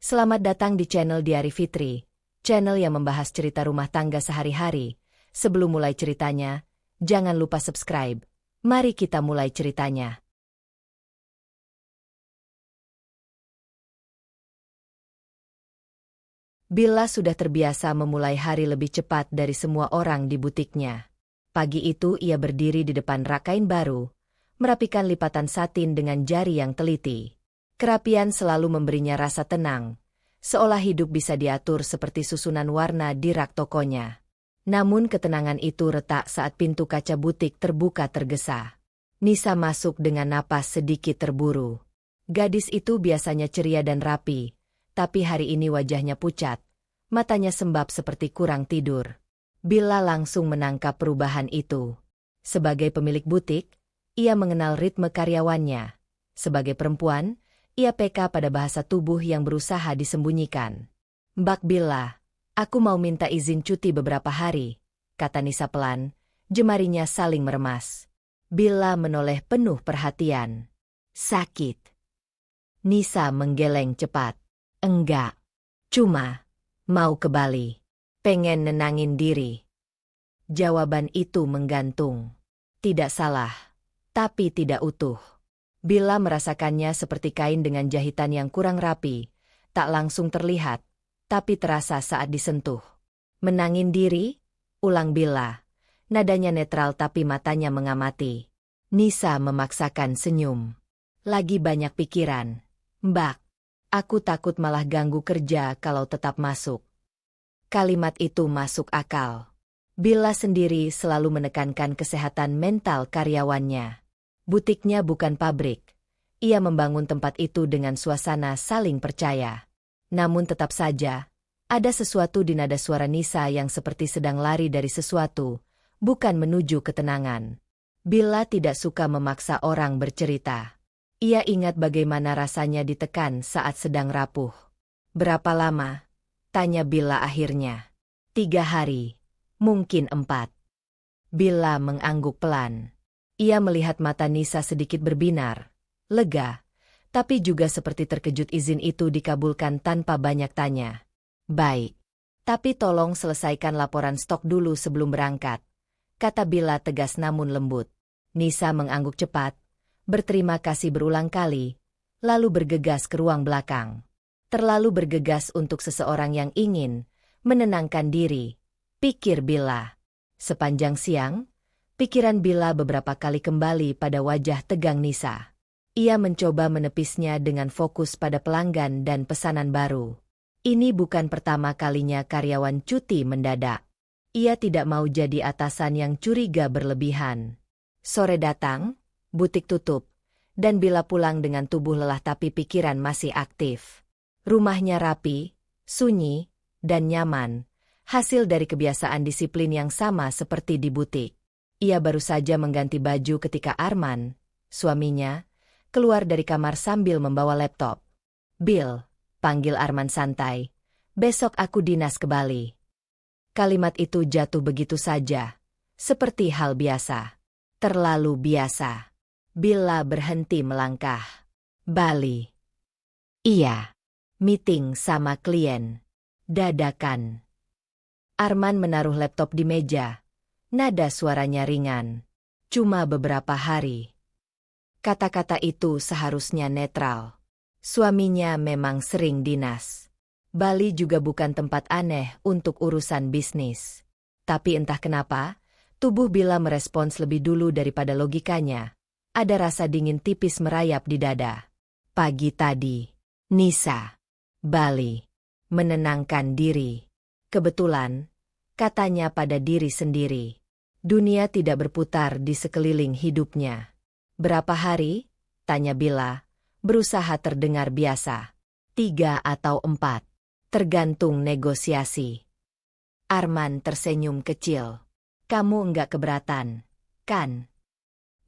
Selamat datang di channel Diari Fitri, channel yang membahas cerita rumah tangga sehari-hari. Sebelum mulai ceritanya, jangan lupa subscribe. Mari kita mulai ceritanya. Billa sudah terbiasa memulai hari lebih cepat dari semua orang di butiknya. Pagi itu ia berdiri di depan rak kain baru, merapikan lipatan satin dengan jari yang teliti. Kerapian selalu memberinya rasa tenang, seolah hidup bisa diatur seperti susunan warna di rak tokonya. Namun ketenangan itu retak saat pintu kaca butik terbuka tergesa. Nisa masuk dengan napas sedikit terburu. Gadis itu biasanya ceria dan rapi, tapi hari ini wajahnya pucat, matanya sembab seperti kurang tidur. Billa langsung menangkap perubahan itu. Sebagai pemilik butik, ia mengenal ritme karyawannya. Sebagai perempuan, ia peka pada bahasa tubuh yang berusaha disembunyikan. "Mbak Billa, aku mau minta izin cuti beberapa hari," kata Nisa pelan, jemarinya saling meremas. Billa menoleh penuh perhatian. "Sakit?" Nisa menggeleng cepat. "Enggak. Cuma mau ke Bali. Pengen nenangin diri." Jawaban itu menggantung. Tidak salah, tapi tidak utuh. Billa merasakannya seperti kain dengan jahitan yang kurang rapi, tak langsung terlihat, tapi terasa saat disentuh. "Menangin diri?" ulang Billa. Nadanya netral tapi matanya mengamati. Nisa memaksakan senyum. "Lagi banyak pikiran, Mbak. Aku takut malah ganggu kerja kalau tetap masuk." Kalimat itu masuk akal. Billa sendiri selalu menekankan kesehatan mental karyawannya. Butiknya bukan pabrik. Ia membangun tempat itu dengan suasana saling percaya. Namun tetap saja, ada sesuatu di nada suara Nisa yang seperti sedang lari dari sesuatu, bukan menuju ketenangan. Billa tidak suka memaksa orang bercerita. Ia ingat bagaimana rasanya ditekan saat sedang rapuh. "Berapa lama?" tanya Billa akhirnya. 3 hari, mungkin 4. Billa mengangguk pelan. Ia melihat mata Nisa sedikit berbinar, lega, tapi juga seperti terkejut izin itu dikabulkan tanpa banyak tanya. "Baik, tapi tolong selesaikan laporan stok dulu sebelum berangkat," kata Billa tegas namun lembut. Nisa mengangguk cepat, berterima kasih berulang kali, lalu bergegas ke ruang belakang. Terlalu bergegas untuk seseorang yang ingin menenangkan diri, pikir Billa. Sepanjang siang, pikiran Billa beberapa kali kembali pada wajah tegang Nisa. Ia mencoba menepisnya dengan fokus pada pelanggan dan pesanan baru. Ini bukan pertama kalinya karyawan cuti mendadak. Ia tidak mau jadi atasan yang curiga berlebihan. Sore datang, butik tutup, dan Billa pulang dengan tubuh lelah tapi pikiran masih aktif. Rumahnya rapi, sunyi, dan nyaman, hasil dari kebiasaan disiplin yang sama seperti di butik. Ia baru saja mengganti baju ketika Arman, suaminya, keluar dari kamar sambil membawa laptop. "Bill," panggil Arman santai, "besok aku dinas ke Bali." Kalimat itu jatuh begitu saja, seperti hal biasa. Terlalu biasa. Billa berhenti melangkah. "Bali?" "Iya. Meeting sama klien. Dadakan." Arman menaruh laptop di meja. Nada suaranya ringan. "Cuma beberapa hari." Kata-kata itu seharusnya netral. Suaminya memang sering dinas. Bali juga bukan tempat aneh untuk urusan bisnis. Tapi entah kenapa, tubuh Billa merespons lebih dulu daripada logikanya. Ada rasa dingin tipis merayap di dada. Pagi tadi, Nisa, Bali, menenangkan diri. Kebetulan, katanya pada diri sendiri. Dunia tidak berputar di sekeliling hidupnya. "Berapa hari?" tanya Billa, berusaha terdengar biasa. 3 atau 4. Tergantung negosiasi." Arman tersenyum kecil. "Kamu enggak keberatan, kan?"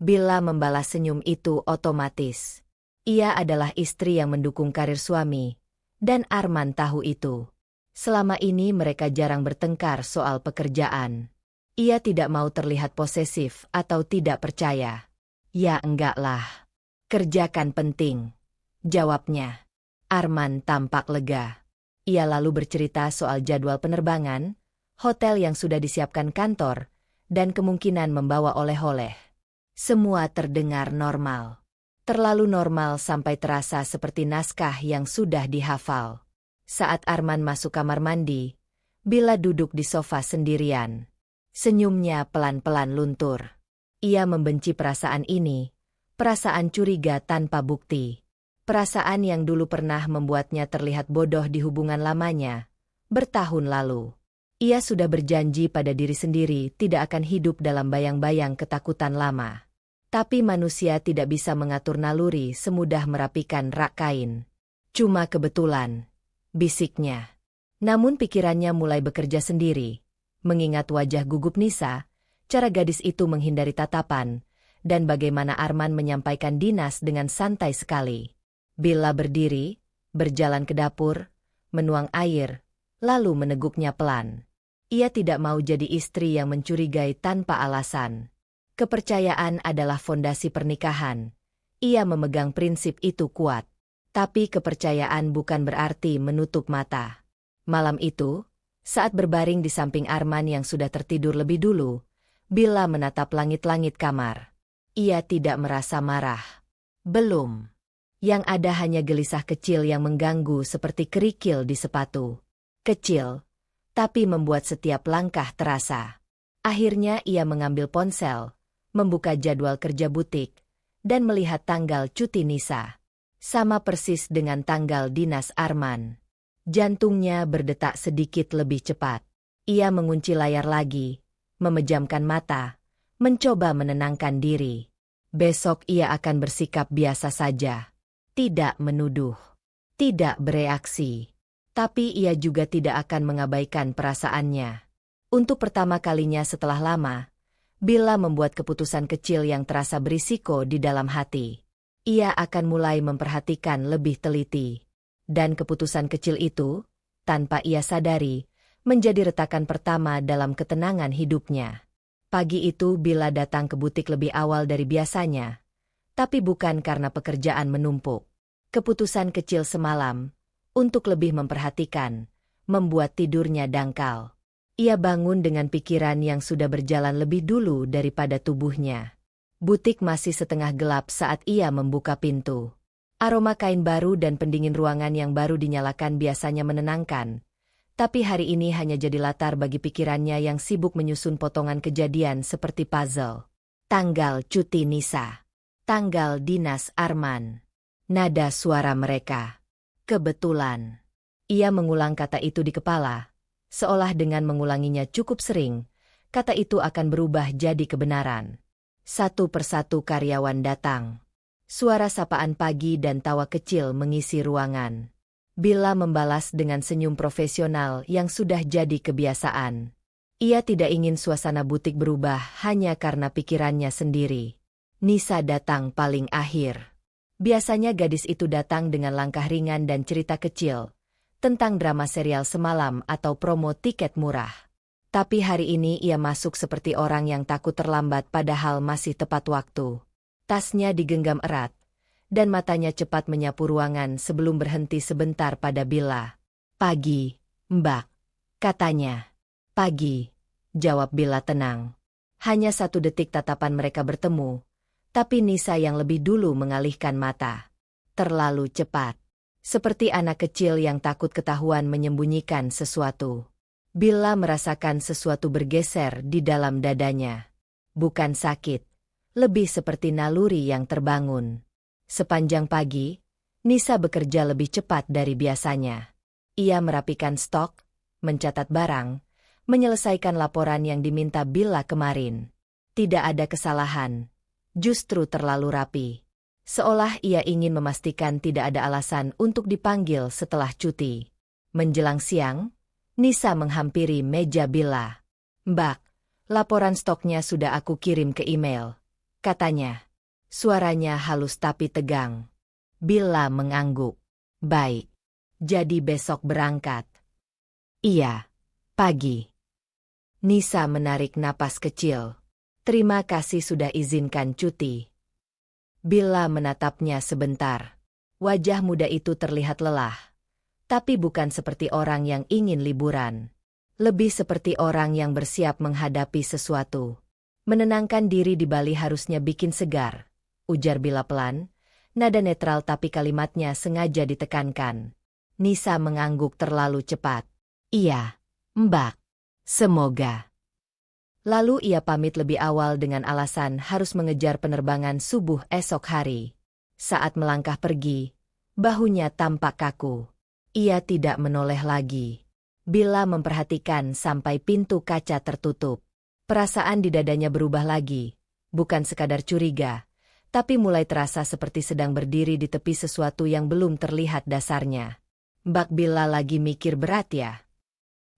Billa membalas senyum itu otomatis. Ia adalah istri yang mendukung karir suami, dan Arman tahu itu. Selama ini mereka jarang bertengkar soal pekerjaan. Ia tidak mau terlihat posesif atau tidak percaya. "Ya enggak lah. Kerja kan penting," jawabnya. Arman tampak lega. Ia lalu bercerita soal jadwal penerbangan, hotel yang sudah disiapkan kantor, dan kemungkinan membawa oleh-oleh. Semua terdengar normal. Terlalu normal sampai terasa seperti naskah yang sudah dihafal. Saat Arman masuk kamar mandi, Bella duduk di sofa sendirian. Senyumnya pelan-pelan luntur. Ia membenci perasaan ini, perasaan curiga tanpa bukti. Perasaan yang dulu pernah membuatnya terlihat bodoh di hubungan lamanya, bertahun lalu. Ia sudah berjanji pada diri sendiri tidak akan hidup dalam bayang-bayang ketakutan lama. Tapi manusia tidak bisa mengatur naluri semudah merapikan rak kain. Cuma kebetulan, bisiknya. Namun pikirannya mulai bekerja sendiri. Mengingat wajah gugup Nisa, cara gadis itu menghindari tatapan, dan bagaimana Arman menyampaikan dinas dengan santai sekali. Bella berdiri, berjalan ke dapur, menuang air, lalu meneguknya pelan. Ia tidak mau jadi istri yang mencurigai tanpa alasan. Kepercayaan adalah fondasi pernikahan. Ia memegang prinsip itu kuat. Tapi kepercayaan bukan berarti menutup mata. Malam itu, saat berbaring di samping Arman yang sudah tertidur lebih dulu, Bella menatap langit-langit kamar. Ia tidak merasa marah. Belum. Yang ada hanya gelisah kecil yang mengganggu seperti kerikil di sepatu. Kecil, tapi membuat setiap langkah terasa. Akhirnya ia mengambil ponsel, membuka jadwal kerja butik, dan melihat tanggal cuti Nisa. Sama persis dengan tanggal dinas Arman. Jantungnya berdetak sedikit lebih cepat. Ia mengunci layar lagi, memejamkan mata, mencoba menenangkan diri. Besok ia akan bersikap biasa saja. Tidak menuduh, tidak bereaksi. Tapi ia juga tidak akan mengabaikan perasaannya. Untuk pertama kalinya setelah lama, Bella membuat keputusan kecil yang terasa berisiko di dalam hati. Ia akan mulai memperhatikan lebih teliti. Dan keputusan kecil itu, tanpa ia sadari, menjadi retakan pertama dalam ketenangan hidupnya. Pagi itu Bella datang ke butik lebih awal dari biasanya. Tapi bukan karena pekerjaan menumpuk. Keputusan kecil semalam, untuk lebih memperhatikan, membuat tidurnya dangkal. Ia bangun dengan pikiran yang sudah berjalan lebih dulu daripada tubuhnya. Butik masih setengah gelap saat ia membuka pintu. Aroma kain baru dan pendingin ruangan yang baru dinyalakan biasanya menenangkan. Tapi hari ini hanya jadi latar bagi pikirannya yang sibuk menyusun potongan kejadian seperti puzzle. Tanggal cuti Nisa. Tanggal dinas Arman. Nada suara mereka. Kebetulan. Ia mengulang kata itu di kepala. Seolah dengan mengulanginya cukup sering, kata itu akan berubah jadi kebenaran. Satu persatu karyawan datang. Suara sapaan pagi dan tawa kecil mengisi ruangan. Bella membalas dengan senyum profesional yang sudah jadi kebiasaan. Ia tidak ingin suasana butik berubah hanya karena pikirannya sendiri. Nisa datang paling akhir. Biasanya gadis itu datang dengan langkah ringan dan cerita kecil tentang drama serial semalam atau promo tiket murah. Tapi hari ini ia masuk seperti orang yang takut terlambat padahal masih tepat waktu. Tasnya digenggam erat, dan matanya cepat menyapu ruangan sebelum berhenti sebentar pada Bella. "Pagi, Mbak," katanya. "Pagi," jawab Bella tenang. Hanya 1 detik tatapan mereka bertemu, tapi Nisa yang lebih dulu mengalihkan mata. Terlalu cepat. Seperti anak kecil yang takut ketahuan menyembunyikan sesuatu. Bella merasakan sesuatu bergeser di dalam dadanya. Bukan sakit, lebih seperti naluri yang terbangun. Sepanjang pagi, Nisa bekerja lebih cepat dari biasanya. Ia merapikan stok, mencatat barang, menyelesaikan laporan yang diminta Bella kemarin. Tidak ada kesalahan, justru terlalu rapi. Seolah ia ingin memastikan tidak ada alasan untuk dipanggil setelah cuti. Menjelang siang, Nisa menghampiri meja Bella. "Mbak, laporan stoknya sudah aku kirim ke email," katanya. Suaranya halus tapi tegang. Bella mengangguk. "Baik. Jadi besok berangkat?" "Iya, pagi." Nisa menarik napas kecil. "Terima kasih sudah izinkan cuti." Bella menatapnya sebentar. Wajah muda itu terlihat lelah. Tapi bukan seperti orang yang ingin liburan. Lebih seperti orang yang bersiap menghadapi sesuatu. Menenangkan diri di Bali harusnya bikin segar, ujar Bila pelan, nada netral tapi kalimatnya sengaja ditekankan. Nisa mengangguk terlalu cepat. Iya, Mbak. Semoga. Lalu ia pamit lebih awal dengan alasan harus mengejar penerbangan subuh esok hari. Saat melangkah pergi, bahunya tampak kaku. Ia tidak menoleh lagi. Bila memperhatikan sampai pintu kaca tertutup. Perasaan di dadanya berubah lagi. Bukan sekadar curiga, tapi mulai terasa seperti sedang berdiri di tepi sesuatu yang belum terlihat dasarnya. Mbak Bila lagi mikir berat ya?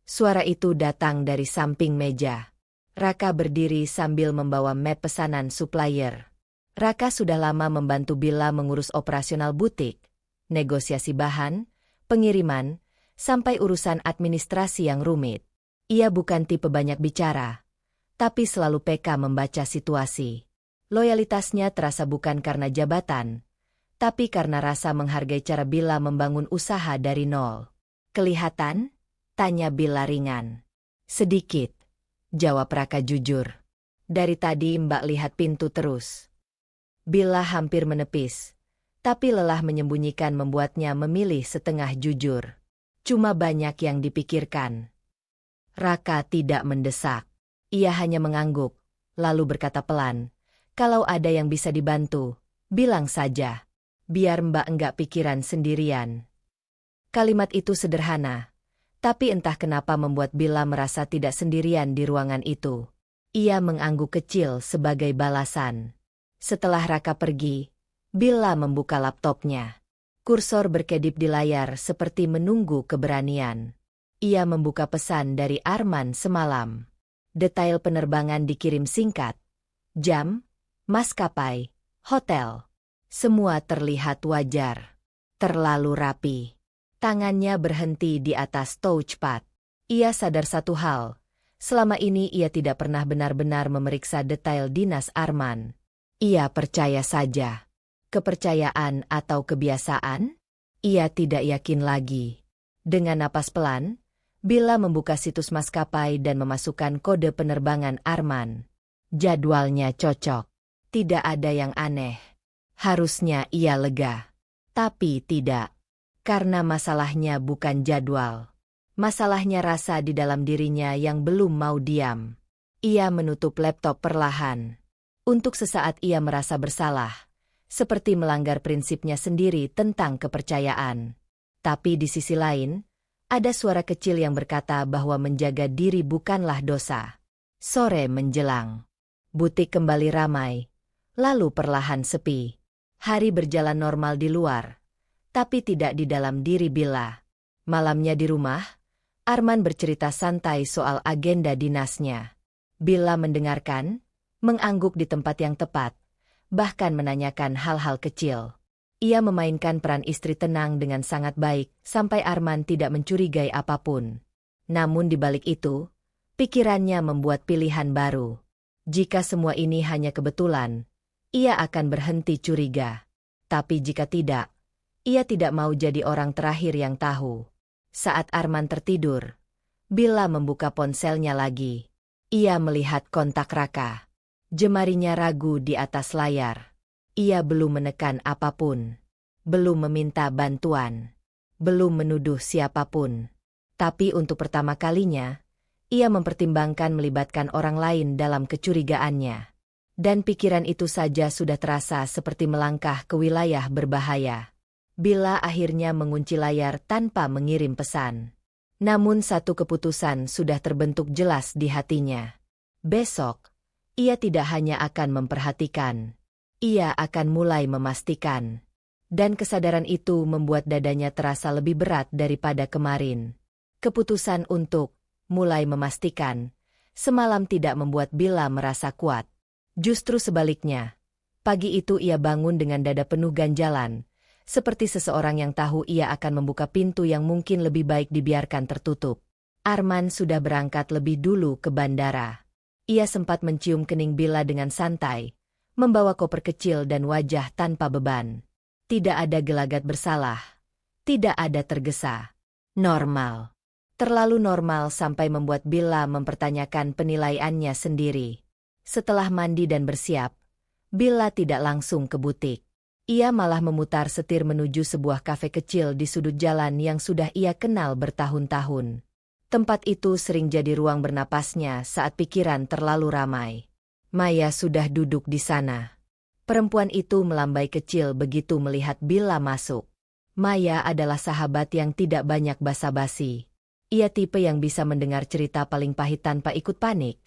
Suara itu datang dari samping meja. Raka berdiri sambil membawa map pesanan supplier. Raka sudah lama membantu Bila mengurus operasional butik, negosiasi bahan, pengiriman, sampai urusan administrasi yang rumit. Ia bukan tipe banyak bicara, tapi selalu peka membaca situasi. Loyalitasnya terasa bukan karena jabatan, tapi karena rasa menghargai cara Bila membangun usaha dari nol. Kelihatan? Tanya Bila ringan. Sedikit, jawab Raka jujur. Dari tadi Mbak lihat pintu terus. Bila hampir menepis, tapi lelah menyembunyikan membuatnya memilih setengah jujur. Cuma banyak yang dipikirkan. Raka tidak mendesak. Ia hanya mengangguk, lalu berkata pelan, kalau ada yang bisa dibantu, bilang saja. Biar Mbak enggak pikiran sendirian. Kalimat itu sederhana, tapi entah kenapa membuat Bila merasa tidak sendirian di ruangan itu. Ia mengangguk kecil sebagai balasan. Setelah Raka pergi, Bila membuka laptopnya. Kursor berkedip di layar seperti menunggu keberanian. Ia membuka pesan dari Arman semalam. Detail penerbangan dikirim singkat. Jam, maskapai, hotel. Semua terlihat wajar. Terlalu rapi. Tangannya berhenti di atas touchpad. Ia sadar satu hal. Selama ini ia tidak pernah benar-benar memeriksa detail dinas Arman. Ia percaya saja. Kepercayaan atau kebiasaan? Ia tidak yakin lagi. Dengan napas pelan, Bila membuka situs maskapai dan memasukkan kode penerbangan Arman. Jadwalnya cocok. Tidak ada yang aneh. Harusnya ia lega. Tapi tidak. Karena masalahnya bukan jadwal. Masalahnya rasa di dalam dirinya yang belum mau diam. Ia menutup laptop perlahan. Untuk sesaat ia merasa bersalah. Seperti melanggar prinsipnya sendiri tentang kepercayaan. Tapi di sisi lain, ada suara kecil yang berkata bahwa menjaga diri bukanlah dosa. Sore menjelang. Butik kembali ramai. Lalu perlahan sepi. Hari berjalan normal di luar. Tapi tidak di dalam diri Bila. Malamnya di rumah, Arman bercerita santai soal agenda dinasnya. Bila mendengarkan, mengangguk di tempat yang tepat. Bahkan menanyakan hal-hal kecil. Ia memainkan peran istri tenang dengan sangat baik, sampai Arman tidak mencurigai apapun. Namun di balik itu, pikirannya membuat pilihan baru. Jika semua ini hanya kebetulan, ia akan berhenti curiga. Tapi jika tidak, ia tidak mau jadi orang terakhir yang tahu. Saat Arman tertidur, Bila membuka ponselnya lagi. Ia melihat kontak Raka. Jemarinya ragu di atas layar. Ia belum menekan apapun. Belum meminta bantuan. Belum menuduh siapapun. Tapi untuk pertama kalinya, ia mempertimbangkan melibatkan orang lain dalam kecurigaannya. Dan pikiran itu saja sudah terasa seperti melangkah ke wilayah berbahaya. Bila akhirnya mengunci layar tanpa mengirim pesan. Namun satu keputusan sudah terbentuk jelas di hatinya. Besok, ia tidak hanya akan memperhatikan. Ia akan mulai memastikan. Dan kesadaran itu membuat dadanya terasa lebih berat daripada kemarin. Keputusan untuk mulai memastikan semalam tidak membuat Bila merasa kuat. Justru sebaliknya, pagi itu ia bangun dengan dada penuh ganjalan, seperti seseorang yang tahu ia akan membuka pintu yang mungkin lebih baik dibiarkan tertutup. Arman sudah berangkat lebih dulu ke bandara. Ia sempat mencium kening Bila dengan santai, membawa koper kecil dan wajah tanpa beban. Tidak ada gelagat bersalah. Tidak ada tergesa. Normal. Terlalu normal sampai membuat Bella mempertanyakan penilaiannya sendiri. Setelah mandi dan bersiap, Bella tidak langsung ke butik. Ia malah memutar setir menuju sebuah kafe kecil di sudut jalan yang sudah ia kenal bertahun-tahun. Tempat itu sering jadi ruang bernapasnya saat pikiran terlalu ramai. Maya sudah duduk di sana. Perempuan itu melambai kecil begitu melihat Bella masuk. Maya adalah sahabat yang tidak banyak basa-basi. Ia tipe yang bisa mendengar cerita paling pahit tanpa ikut panik,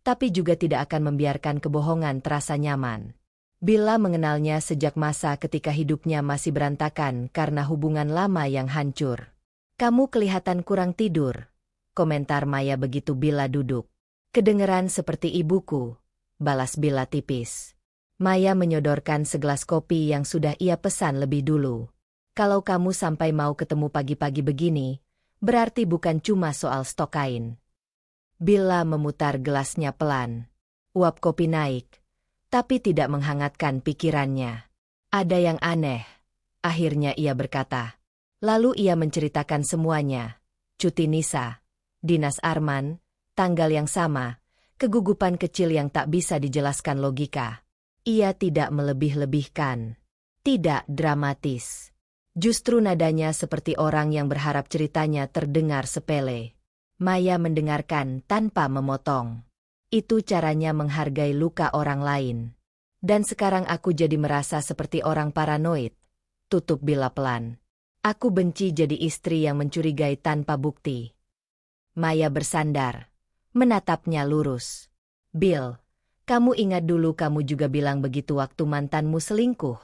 tapi juga tidak akan membiarkan kebohongan terasa nyaman. Bella mengenalnya sejak masa ketika hidupnya masih berantakan karena hubungan lama yang hancur. "Kamu kelihatan kurang tidur," komentar Maya begitu Bella duduk. "Kedengeran seperti ibuku," balas Bella tipis. Maya menyodorkan segelas kopi yang sudah ia pesan lebih dulu. "Kalau kamu sampai mau ketemu pagi-pagi begini, berarti bukan cuma soal stok kain." Bella memutar gelasnya pelan. Uap kopi naik, tapi tidak menghangatkan pikirannya. "Ada yang aneh," akhirnya ia berkata. Lalu ia menceritakan semuanya. Cuti Nisa, dinas Arman, tanggal yang sama, kegugupan kecil yang tak bisa dijelaskan logika. Ia tidak melebih-lebihkan. Tidak dramatis. Justru nadanya seperti orang yang berharap ceritanya terdengar sepele. Maya mendengarkan tanpa memotong. "Itu caranya menghargai luka orang lain. Dan sekarang aku jadi merasa seperti orang paranoid," tutup Bella pelan. "Aku benci jadi istri yang mencurigai tanpa bukti." Maya bersandar, menatapnya lurus. "Bill, kamu ingat dulu kamu juga bilang begitu waktu mantanmu selingkuh."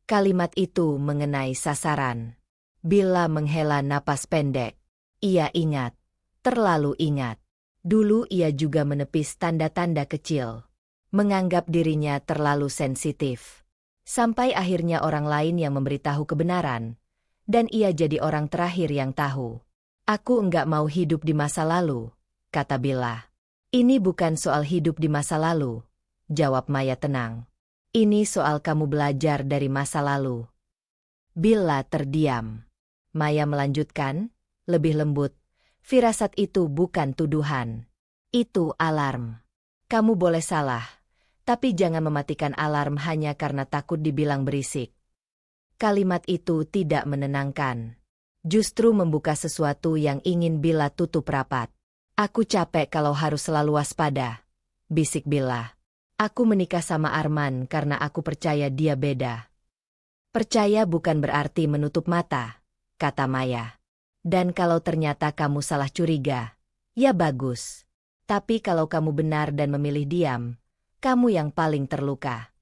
Kalimat itu mengenai sasaran. Bella menghela napas pendek. Ia ingat. Terlalu ingat. Dulu ia juga menepis tanda-tanda kecil. Menganggap dirinya terlalu sensitif. Sampai akhirnya orang lain yang memberitahu kebenaran. Dan ia jadi orang terakhir yang tahu. "Aku enggak mau hidup di masa lalu," kata Bella. "Ini bukan soal hidup di masa lalu," jawab Maya tenang. "Ini soal kamu belajar dari masa lalu." Bella terdiam. Maya melanjutkan, lebih lembut. "Firasat itu bukan tuduhan. Itu alarm. Kamu boleh salah, tapi jangan mematikan alarm hanya karena takut dibilang berisik." Kalimat itu tidak menenangkan. Justru membuka sesuatu yang ingin Bella tutup rapat. "Aku capek kalau harus selalu waspada," bisik Bella. "Aku menikah sama Arman karena aku percaya dia beda." "Percaya bukan berarti menutup mata," kata Maya. "Dan kalau ternyata kamu salah curiga, ya bagus. Tapi kalau kamu benar dan memilih diam, kamu yang paling terluka."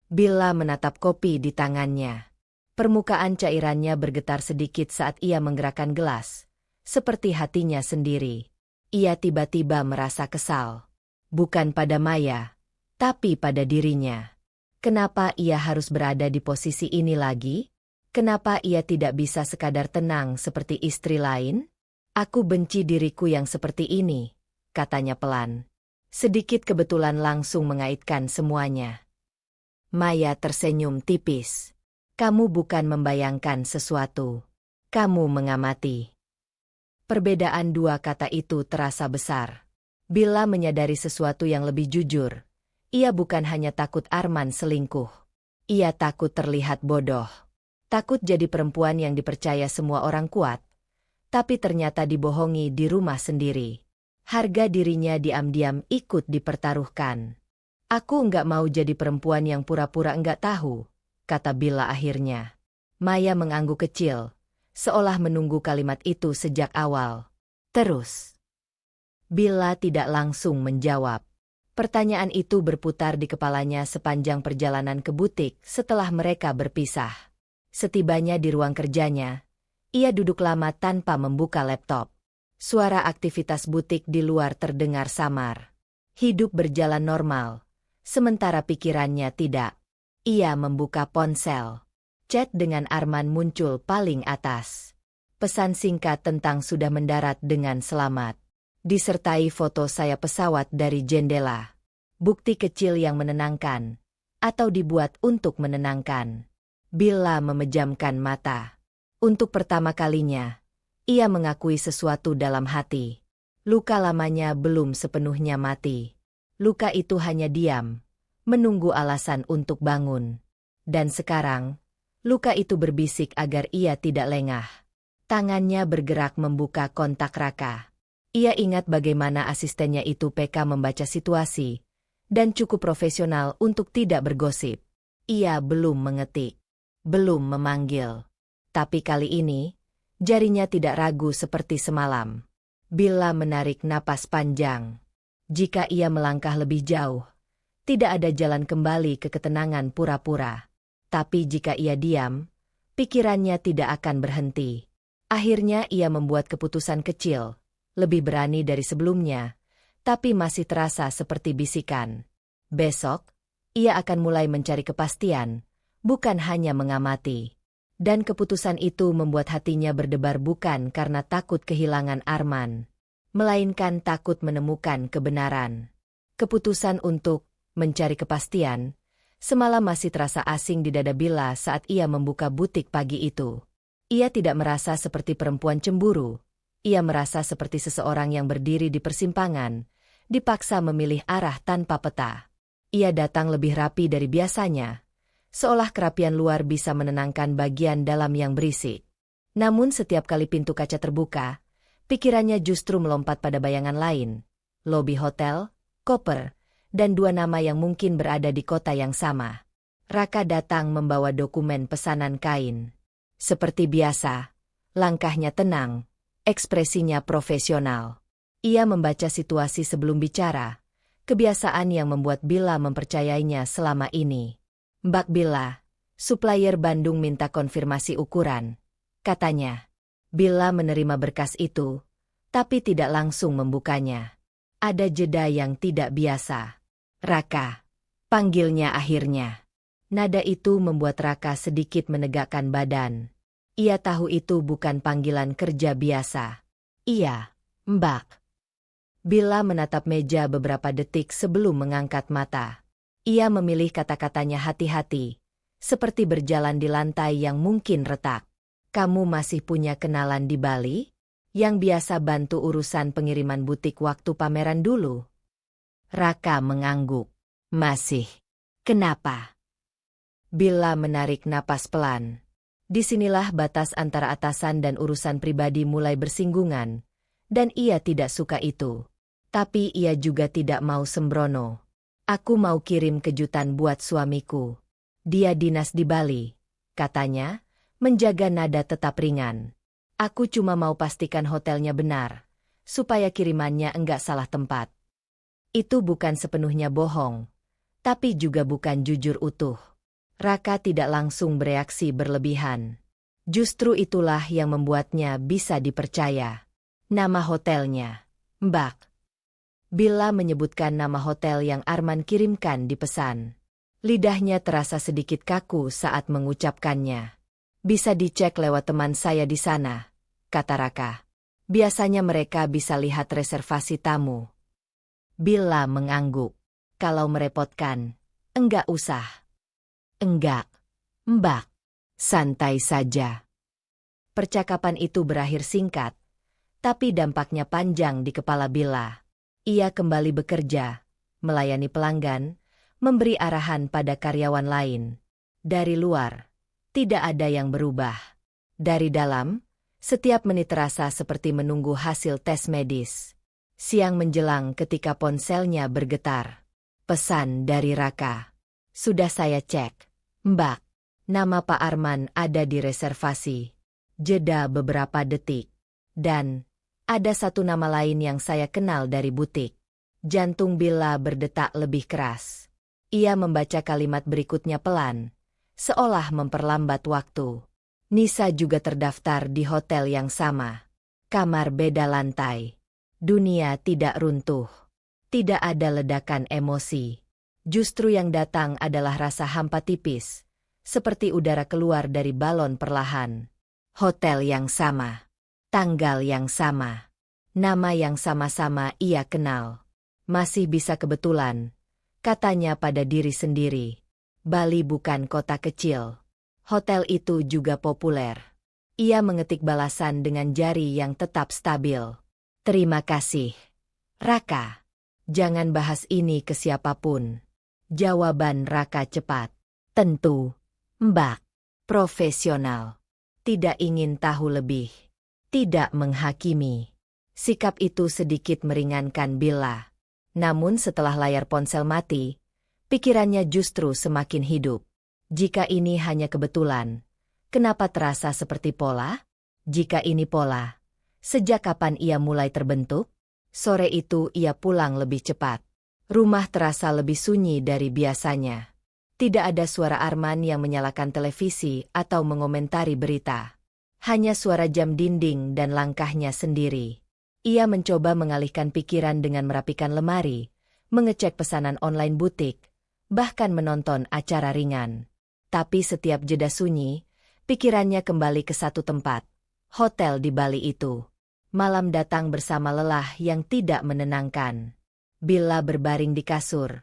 Bella menatap kopi di tangannya. Permukaan cairannya bergetar sedikit saat ia menggerakkan gelas, seperti hatinya sendiri. Ia tiba-tiba merasa kesal. Bukan pada Maya, tapi pada dirinya. Kenapa ia harus berada di posisi ini lagi? Kenapa ia tidak bisa sekadar tenang seperti istri lain? "Aku benci diriku yang seperti ini," katanya pelan. Sedikit kebetulan langsung mengaitkan semuanya. Maya tersenyum tipis. "Kamu bukan membayangkan sesuatu. Kamu mengamati." Perbedaan dua kata itu terasa besar. Bella menyadari sesuatu yang lebih jujur. Ia bukan hanya takut Arman selingkuh. Ia takut terlihat bodoh. Takut jadi perempuan yang dipercaya semua orang kuat, tapi ternyata dibohongi di rumah sendiri. Harga dirinya diam-diam ikut dipertaruhkan. "Aku enggak mau jadi perempuan yang pura-pura enggak tahu," kata Bella akhirnya. Maya mengangguk kecil, seolah menunggu kalimat itu sejak awal. "Terus?" Bella tidak langsung menjawab. Pertanyaan itu berputar di kepalanya sepanjang perjalanan ke butik setelah mereka berpisah. Setibanya di ruang kerjanya, ia duduk lama tanpa membuka laptop. Suara aktivitas butik di luar terdengar samar. Hidup berjalan normal, sementara pikirannya tidak. Ia membuka ponsel. Chat dengan Arman muncul paling atas. Pesan singkat tentang sudah mendarat dengan selamat. Disertai foto sayap pesawat dari jendela. Bukti kecil yang menenangkan, atau dibuat untuk menenangkan. Billa memejamkan mata. Untuk pertama kalinya, ia mengakui sesuatu dalam hati. Luka lamanya belum sepenuhnya mati. Luka itu hanya diam, menunggu alasan untuk bangun. Dan sekarang, luka itu berbisik agar ia tidak lengah. Tangannya bergerak membuka kontak Raka. Ia ingat bagaimana asistennya itu PK membaca situasi, dan cukup profesional untuk tidak bergosip. Ia belum mengetik, belum memanggil. Tapi kali ini, jarinya tidak ragu seperti semalam. Billa menarik napas panjang. Jika ia melangkah lebih jauh, tidak ada jalan kembali ke ketenangan pura-pura. Tapi jika ia diam, pikirannya tidak akan berhenti. Akhirnya ia membuat keputusan kecil, lebih berani dari sebelumnya, tapi masih terasa seperti bisikan. Besok, ia akan mulai mencari kepastian, bukan hanya mengamati. Dan keputusan itu membuat hatinya berdebar bukan karena takut kehilangan Arman, melainkan takut menemukan kebenaran. Keputusan untuk mencari kepastian semalam masih terasa asing di dada Billa saat ia membuka butik pagi itu. Ia tidak merasa seperti perempuan cemburu. Ia merasa seperti seseorang yang berdiri di persimpangan, dipaksa memilih arah tanpa peta. Ia datang lebih rapi dari biasanya, seolah kerapian luar bisa menenangkan bagian dalam yang berisik. Namun setiap kali pintu kaca terbuka, pikirannya justru melompat pada bayangan lain. Lobi hotel, koper, dan dua nama yang mungkin berada di kota yang sama. Raka datang membawa dokumen pesanan kain. Seperti biasa, langkahnya tenang, ekspresinya profesional. Ia membaca situasi sebelum bicara, kebiasaan yang membuat Billa mempercayainya selama ini. "Mbak Billa, supplier Bandung minta konfirmasi ukuran," katanya. Billa menerima berkas itu, tapi tidak langsung membukanya. Ada jeda yang tidak biasa. "Raka," panggilnya akhirnya. Nada itu membuat Raka sedikit menegakkan badan. Ia tahu itu bukan panggilan kerja biasa. "Iya, Mbak." Billa menatap meja beberapa detik sebelum mengangkat mata. Ia memilih kata-katanya hati-hati, seperti berjalan di lantai yang mungkin retak. "Kamu masih punya kenalan di Bali? Yang biasa bantu urusan pengiriman butik waktu pameran dulu?" Raka mengangguk. "Masih." "Kenapa?" Billa menarik napas pelan. Disinilah batas antara atasan dan urusan pribadi mulai bersinggungan, dan ia tidak suka itu. Tapi ia juga tidak mau sembrono. "Aku mau kirim kejutan buat suamiku. Dia dinas di Bali," katanya, menjaga nada tetap ringan. "Aku cuma mau pastikan hotelnya benar, supaya kirimannya enggak salah tempat." Itu bukan sepenuhnya bohong, tapi juga bukan jujur utuh. Raka tidak langsung bereaksi berlebihan. Justru itulah yang membuatnya bisa dipercaya. "Nama hotelnya, Mbak." Billa menyebutkan nama hotel yang Arman kirimkan di pesan. Lidahnya terasa sedikit kaku saat mengucapkannya. "Bisa dicek lewat teman saya di sana," kata Raka. "Biasanya mereka bisa lihat reservasi tamu." Billa mengangguk. "Kalau merepotkan, enggak usah." "Enggak, Mbak. Santai saja." Percakapan itu berakhir singkat, tapi dampaknya panjang di kepala Billa. Ia kembali bekerja, melayani pelanggan, memberi arahan pada karyawan lain. Dari luar, tidak ada yang berubah. Dari dalam, setiap menit terasa seperti menunggu hasil tes medis. Siang menjelang ketika ponselnya bergetar. Pesan dari Raka. "Sudah saya cek, Mbak. Nama Pak Arman ada di reservasi." Jeda beberapa detik. "Dan ada satu nama lain yang saya kenal dari butik." Jantung Billa berdetak lebih keras. Ia membaca kalimat berikutnya pelan, seolah memperlambat waktu. "Nisa juga terdaftar di hotel yang sama. Kamar beda lantai." Dunia tidak runtuh. Tidak ada ledakan emosi. Justru yang datang adalah rasa hampa tipis, seperti udara keluar dari balon perlahan. Hotel yang sama, tanggal yang sama, nama yang sama-sama ia kenal. Masih bisa kebetulan, katanya pada diri sendiri. Bali bukan kota kecil. Hotel itu juga populer. Ia mengetik balasan dengan jari yang tetap stabil. Terima kasih, Raka. Jangan bahas ini ke siapapun. Jawaban Raka cepat. Tentu, Mbak. Profesional. Tidak ingin tahu lebih. Tidak menghakimi. Sikap itu sedikit meringankan Billa. Namun setelah layar ponsel mati, pikirannya justru semakin hidup. Jika ini hanya kebetulan, kenapa terasa seperti pola? Jika ini pola, sejak kapan ia mulai terbentuk? Sore itu ia pulang lebih cepat. Rumah terasa lebih sunyi dari biasanya. Tidak ada suara Arman yang menyalakan televisi atau mengomentari berita. Hanya suara jam dinding dan langkahnya sendiri. Ia mencoba mengalihkan pikiran dengan merapikan lemari, mengecek pesanan online butik, bahkan menonton acara ringan. Tapi setiap jeda sunyi, pikirannya kembali ke satu tempat, hotel di Bali itu. Malam datang bersama lelah yang tidak menenangkan. Billa berbaring di kasur,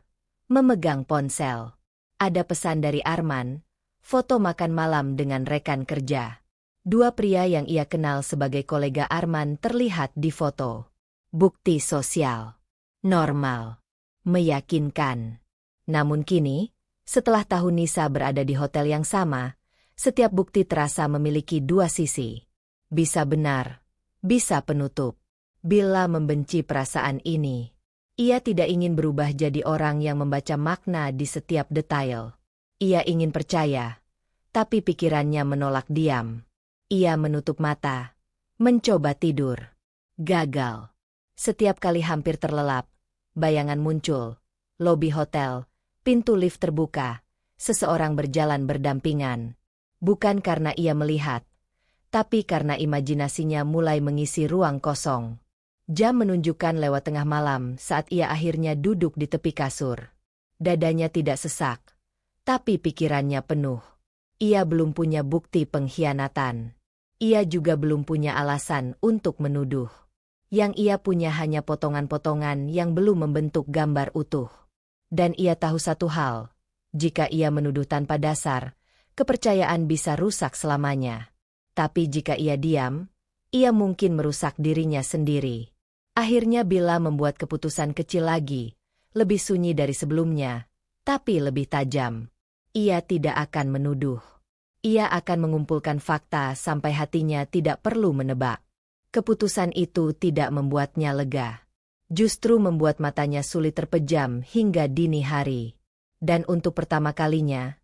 memegang ponsel. Ada pesan dari Arman, foto makan malam dengan rekan kerja. Dua pria yang ia kenal sebagai kolega Arman terlihat di foto. Bukti sosial. Normal. Meyakinkan. Namun kini, setelah tahun Nisa berada di hotel yang sama, setiap bukti terasa memiliki dua sisi. Bisa benar, bisa penutup. Billa membenci perasaan ini. Ia tidak ingin berubah jadi orang yang membaca makna di setiap detail. Ia ingin percaya, tapi pikirannya menolak diam. Ia menutup mata, mencoba tidur. Gagal. Setiap kali hampir terlelap, bayangan muncul. Lobi hotel, pintu lift terbuka, seseorang berjalan berdampingan. Bukan karena ia melihat, tapi karena imajinasinya mulai mengisi ruang kosong. Jam menunjukkan lewat tengah malam saat ia akhirnya duduk di tepi kasur. Dadanya tidak sesak, tapi pikirannya penuh. Ia belum punya bukti pengkhianatan. Ia juga belum punya alasan untuk menuduh. Yang ia punya hanya potongan-potongan yang belum membentuk gambar utuh. Dan ia tahu satu hal, jika ia menuduh tanpa dasar, kepercayaan bisa rusak selamanya. Tapi jika ia diam, ia mungkin merusak dirinya sendiri. Akhirnya Billa membuat keputusan kecil lagi, lebih sunyi dari sebelumnya, tapi lebih tajam. Ia tidak akan menuduh. Ia akan mengumpulkan fakta sampai hatinya tidak perlu menebak. Keputusan itu tidak membuatnya lega. Justru membuat matanya sulit terpejam hingga dini hari. Dan untuk pertama kalinya,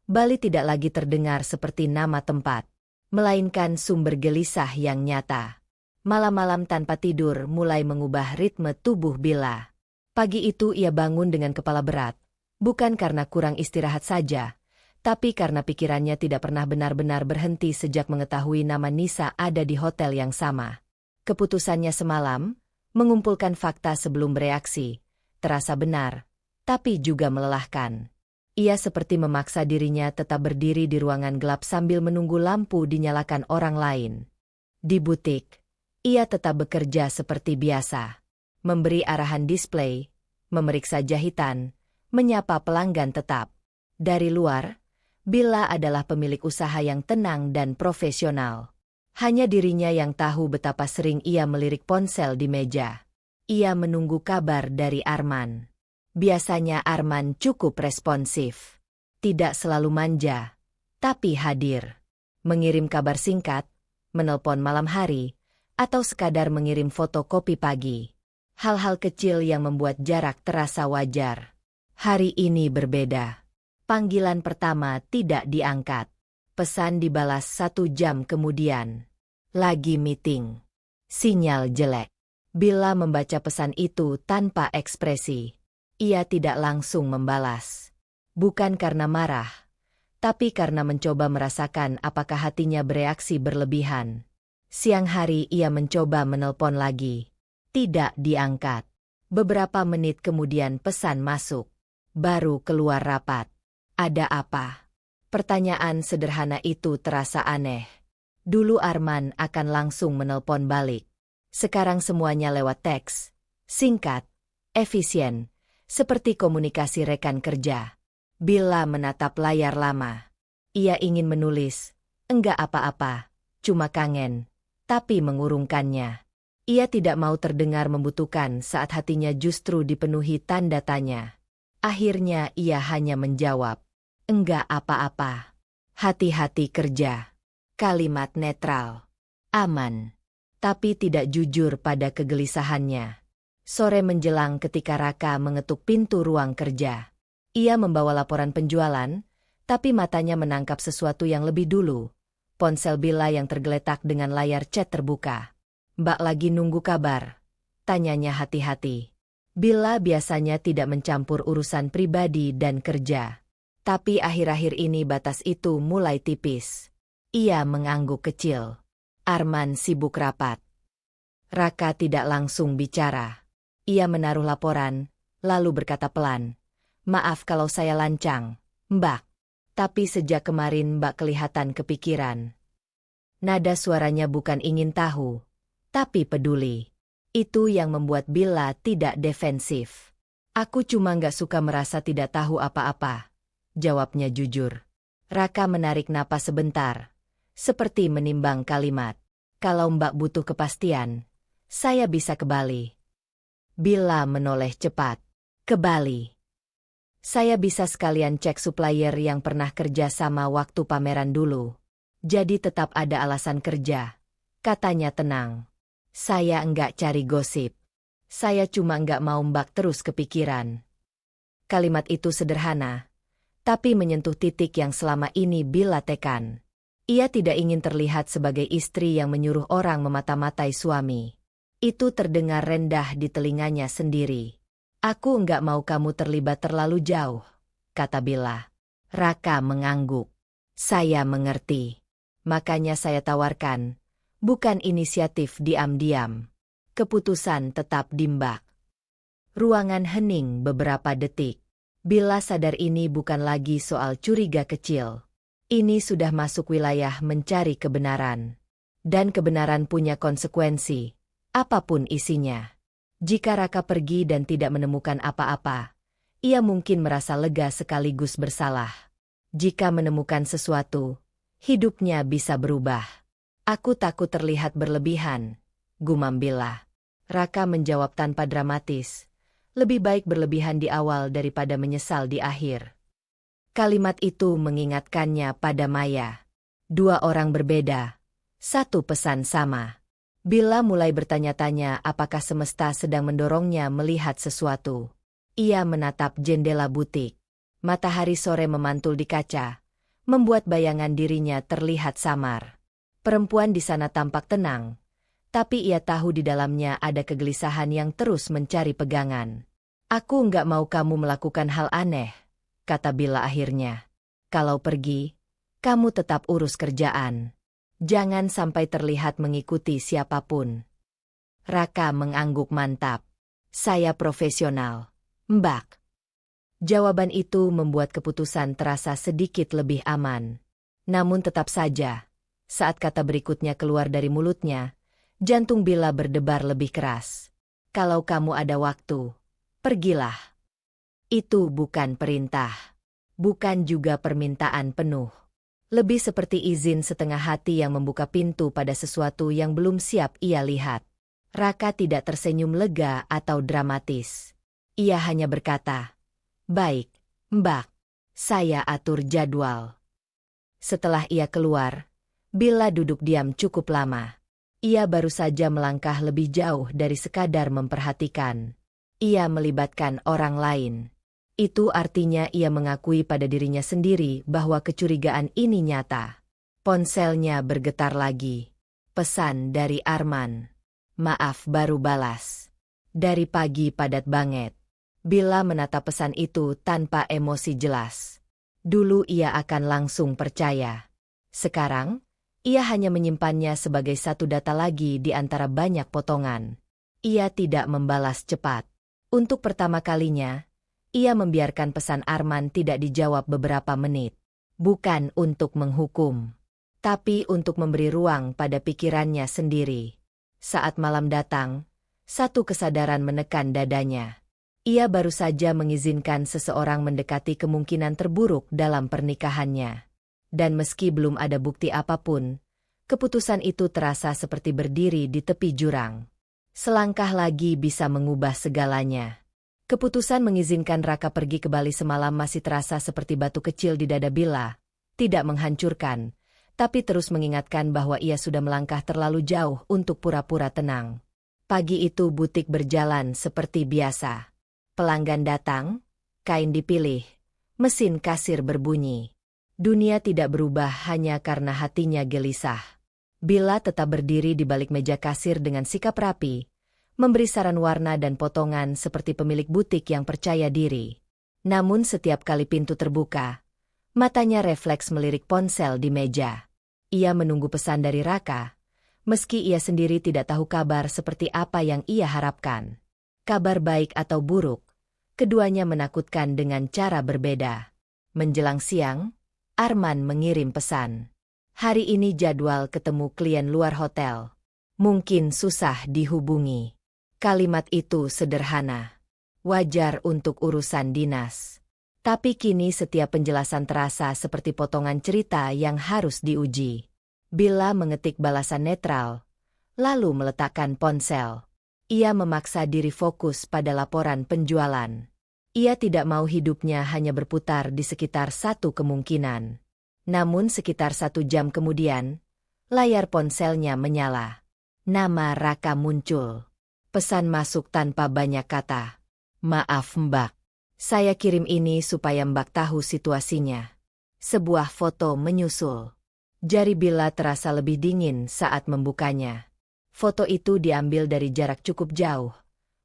Bali tidak lagi terdengar seperti nama tempat, melainkan sumber gelisah yang nyata. Malam-malam tanpa tidur mulai mengubah ritme tubuh Billa. Pagi itu ia bangun dengan kepala berat, bukan karena kurang istirahat saja, tapi karena pikirannya tidak pernah benar-benar berhenti sejak mengetahui nama Nisa ada di hotel yang sama. Keputusannya semalam, mengumpulkan fakta sebelum bereaksi, terasa benar, tapi juga melelahkan. Ia seperti memaksa dirinya tetap berdiri di ruangan gelap sambil menunggu lampu dinyalakan orang lain. Di butik, ia tetap bekerja seperti biasa. Memberi arahan display, memeriksa jahitan, menyapa pelanggan tetap. Dari luar, Billa adalah pemilik usaha yang tenang dan profesional. Hanya dirinya yang tahu betapa sering ia melirik ponsel di meja. Ia menunggu kabar dari Arman. Biasanya Arman cukup responsif. Tidak selalu manja, tapi hadir. Mengirim kabar singkat, menelpon malam hari, atau sekadar mengirim foto kopi pagi. Hal-hal kecil yang membuat jarak terasa wajar. Hari ini berbeda. Panggilan pertama tidak diangkat. Pesan dibalas 1 jam kemudian. Lagi meeting. Sinyal jelek. Billa membaca pesan itu tanpa ekspresi. Ia tidak langsung membalas. Bukan karena marah, tapi karena mencoba merasakan apakah hatinya bereaksi berlebihan. Siang hari ia mencoba menelpon lagi. Tidak diangkat. Beberapa menit kemudian pesan masuk. Baru keluar rapat. Ada apa? Pertanyaan sederhana itu terasa aneh. Dulu Arman akan langsung menelpon balik. Sekarang semuanya lewat teks. Singkat, efisien, seperti komunikasi rekan kerja. Billa menatap layar lama. Ia ingin menulis, enggak apa-apa, cuma kangen, tapi mengurungkannya. Ia tidak mau terdengar membutuhkan saat hatinya justru dipenuhi tanda tanya. Akhirnya ia hanya menjawab, enggak apa-apa. Hati-hati kerja. Kalimat netral. Aman. Tapi tidak jujur pada kegelisahannya. Sore menjelang ketika Raka mengetuk pintu ruang kerja. Ia membawa laporan penjualan, tapi matanya menangkap sesuatu yang lebih dulu. Ponsel Billa yang tergeletak dengan layar chat terbuka. Mbak lagi nunggu kabar? Tanyanya hati-hati. Billa biasanya tidak mencampur urusan pribadi dan kerja. Tapi akhir-akhir ini batas itu mulai tipis. Ia mengangguk kecil. Arman sibuk rapat. Raka tidak langsung bicara. Ia menaruh laporan, lalu berkata pelan. Maaf kalau saya lancang, Mbak. Tapi sejak kemarin Mbak kelihatan kepikiran. Nada suaranya bukan ingin tahu, tapi peduli. Itu yang membuat Billa tidak defensif. Aku cuma nggak suka merasa tidak tahu apa-apa, jawabnya jujur. Raka menarik napas sebentar, seperti menimbang kalimat. Kalau Mbak butuh kepastian, saya bisa ke Bali. Billa menoleh cepat. Ke Bali. Saya bisa sekalian cek supplier yang pernah kerja sama waktu pameran dulu. Jadi tetap ada alasan kerja, katanya tenang. Saya enggak cari gosip. Saya cuma enggak mau Mbak terus kepikiran. Kalimat itu sederhana, tapi menyentuh titik yang selama ini Billa tekan. Ia tidak ingin terlihat sebagai istri yang menyuruh orang memata-matai suami. Itu terdengar rendah di telinganya sendiri. Aku enggak mau kamu terlibat terlalu jauh, kata Billa. Raka mengangguk. Saya mengerti. Makanya saya tawarkan. Bukan inisiatif diam-diam. Keputusan tetap di Mbak. Ruangan hening beberapa detik. Billa sadar ini bukan lagi soal curiga kecil. Ini sudah masuk wilayah mencari kebenaran. Dan kebenaran punya konsekuensi, apapun isinya. Jika Raka pergi dan tidak menemukan apa-apa, ia mungkin merasa lega sekaligus bersalah. Jika menemukan sesuatu, hidupnya bisa berubah. Aku takut terlihat berlebihan, gumam Billa. Raka menjawab tanpa dramatis. Lebih baik berlebihan di awal daripada menyesal di akhir. Kalimat itu mengingatkannya pada Maya. Dua orang berbeda. Satu pesan sama. Billa mulai bertanya-tanya apakah semesta sedang mendorongnya melihat sesuatu. Ia menatap jendela butik. Matahari sore memantul di kaca, membuat bayangan dirinya terlihat samar. Perempuan di sana tampak tenang, tapi ia tahu di dalamnya ada kegelisahan yang terus mencari pegangan. Aku nggak mau kamu melakukan hal aneh, kata Billa akhirnya. Kalau pergi, kamu tetap urus kerjaan. Jangan sampai terlihat mengikuti siapapun. Raka mengangguk mantap. Saya profesional, Mbak. Jawaban itu membuat keputusan terasa sedikit lebih aman. Namun tetap saja, saat kata berikutnya keluar dari mulutnya, jantung Billa berdebar lebih keras. Kalau kamu ada waktu, pergilah. Itu bukan perintah. Bukan juga permintaan penuh. Lebih seperti izin setengah hati yang membuka pintu pada sesuatu yang belum siap ia lihat. Raka tidak tersenyum lega atau dramatis. Ia hanya berkata, "Baik, Mbak. Saya atur jadwal." Setelah ia keluar, Billa duduk diam cukup lama. Ia baru saja melangkah lebih jauh dari sekadar memperhatikan. Ia melibatkan orang lain. Itu artinya ia mengakui pada dirinya sendiri bahwa kecurigaan ini nyata. Ponselnya bergetar lagi. Pesan dari Arman. Maaf baru balas. Dari pagi padat banget. Billa menatap pesan itu tanpa emosi jelas. Dulu ia akan langsung percaya. Sekarang, ia hanya menyimpannya sebagai satu data lagi di antara banyak potongan. Ia tidak membalas cepat. Untuk pertama kalinya, ia membiarkan pesan Arman tidak dijawab beberapa menit. Bukan untuk menghukum, tapi untuk memberi ruang pada pikirannya sendiri. Saat malam datang, satu kesadaran menekan dadanya. Ia baru saja mengizinkan seseorang mendekati kemungkinan terburuk dalam pernikahannya. Dan meski belum ada bukti apapun, keputusan itu terasa seperti berdiri di tepi jurang. Selangkah lagi bisa mengubah segalanya. Keputusan mengizinkan Raka pergi ke Bali semalam masih terasa seperti batu kecil di dada Bella, tidak menghancurkan, tapi terus mengingatkan bahwa ia sudah melangkah terlalu jauh untuk pura-pura tenang. Pagi itu butik berjalan seperti biasa. Pelanggan datang, kain dipilih, mesin kasir berbunyi. Dunia tidak berubah hanya karena hatinya gelisah. Bella tetap berdiri di balik meja kasir dengan sikap rapi, memberi saran warna dan potongan seperti pemilik butik yang percaya diri. Namun setiap kali pintu terbuka, matanya refleks melirik ponsel di meja. Ia menunggu pesan dari Raka, meski ia sendiri tidak tahu kabar seperti apa yang ia harapkan. Kabar baik atau buruk, keduanya menakutkan dengan cara berbeda. Menjelang siang, Arman mengirim pesan. Hari ini jadwal ketemu klien luar hotel. Mungkin susah dihubungi. Kalimat itu sederhana. Wajar untuk urusan dinas. Tapi kini setiap penjelasan terasa seperti potongan cerita yang harus diuji. Bella mengetik balasan netral, lalu meletakkan ponsel. Ia memaksa diri fokus pada laporan penjualan. Ia tidak mau hidupnya hanya berputar di sekitar satu kemungkinan. Namun sekitar 1 jam kemudian, layar ponselnya menyala. Nama Raka muncul. Pesan masuk tanpa banyak kata. Maaf Mbak. Saya kirim ini supaya Mbak tahu situasinya. Sebuah foto menyusul. Jari Bella terasa lebih dingin saat membukanya. Foto itu diambil dari jarak cukup jauh.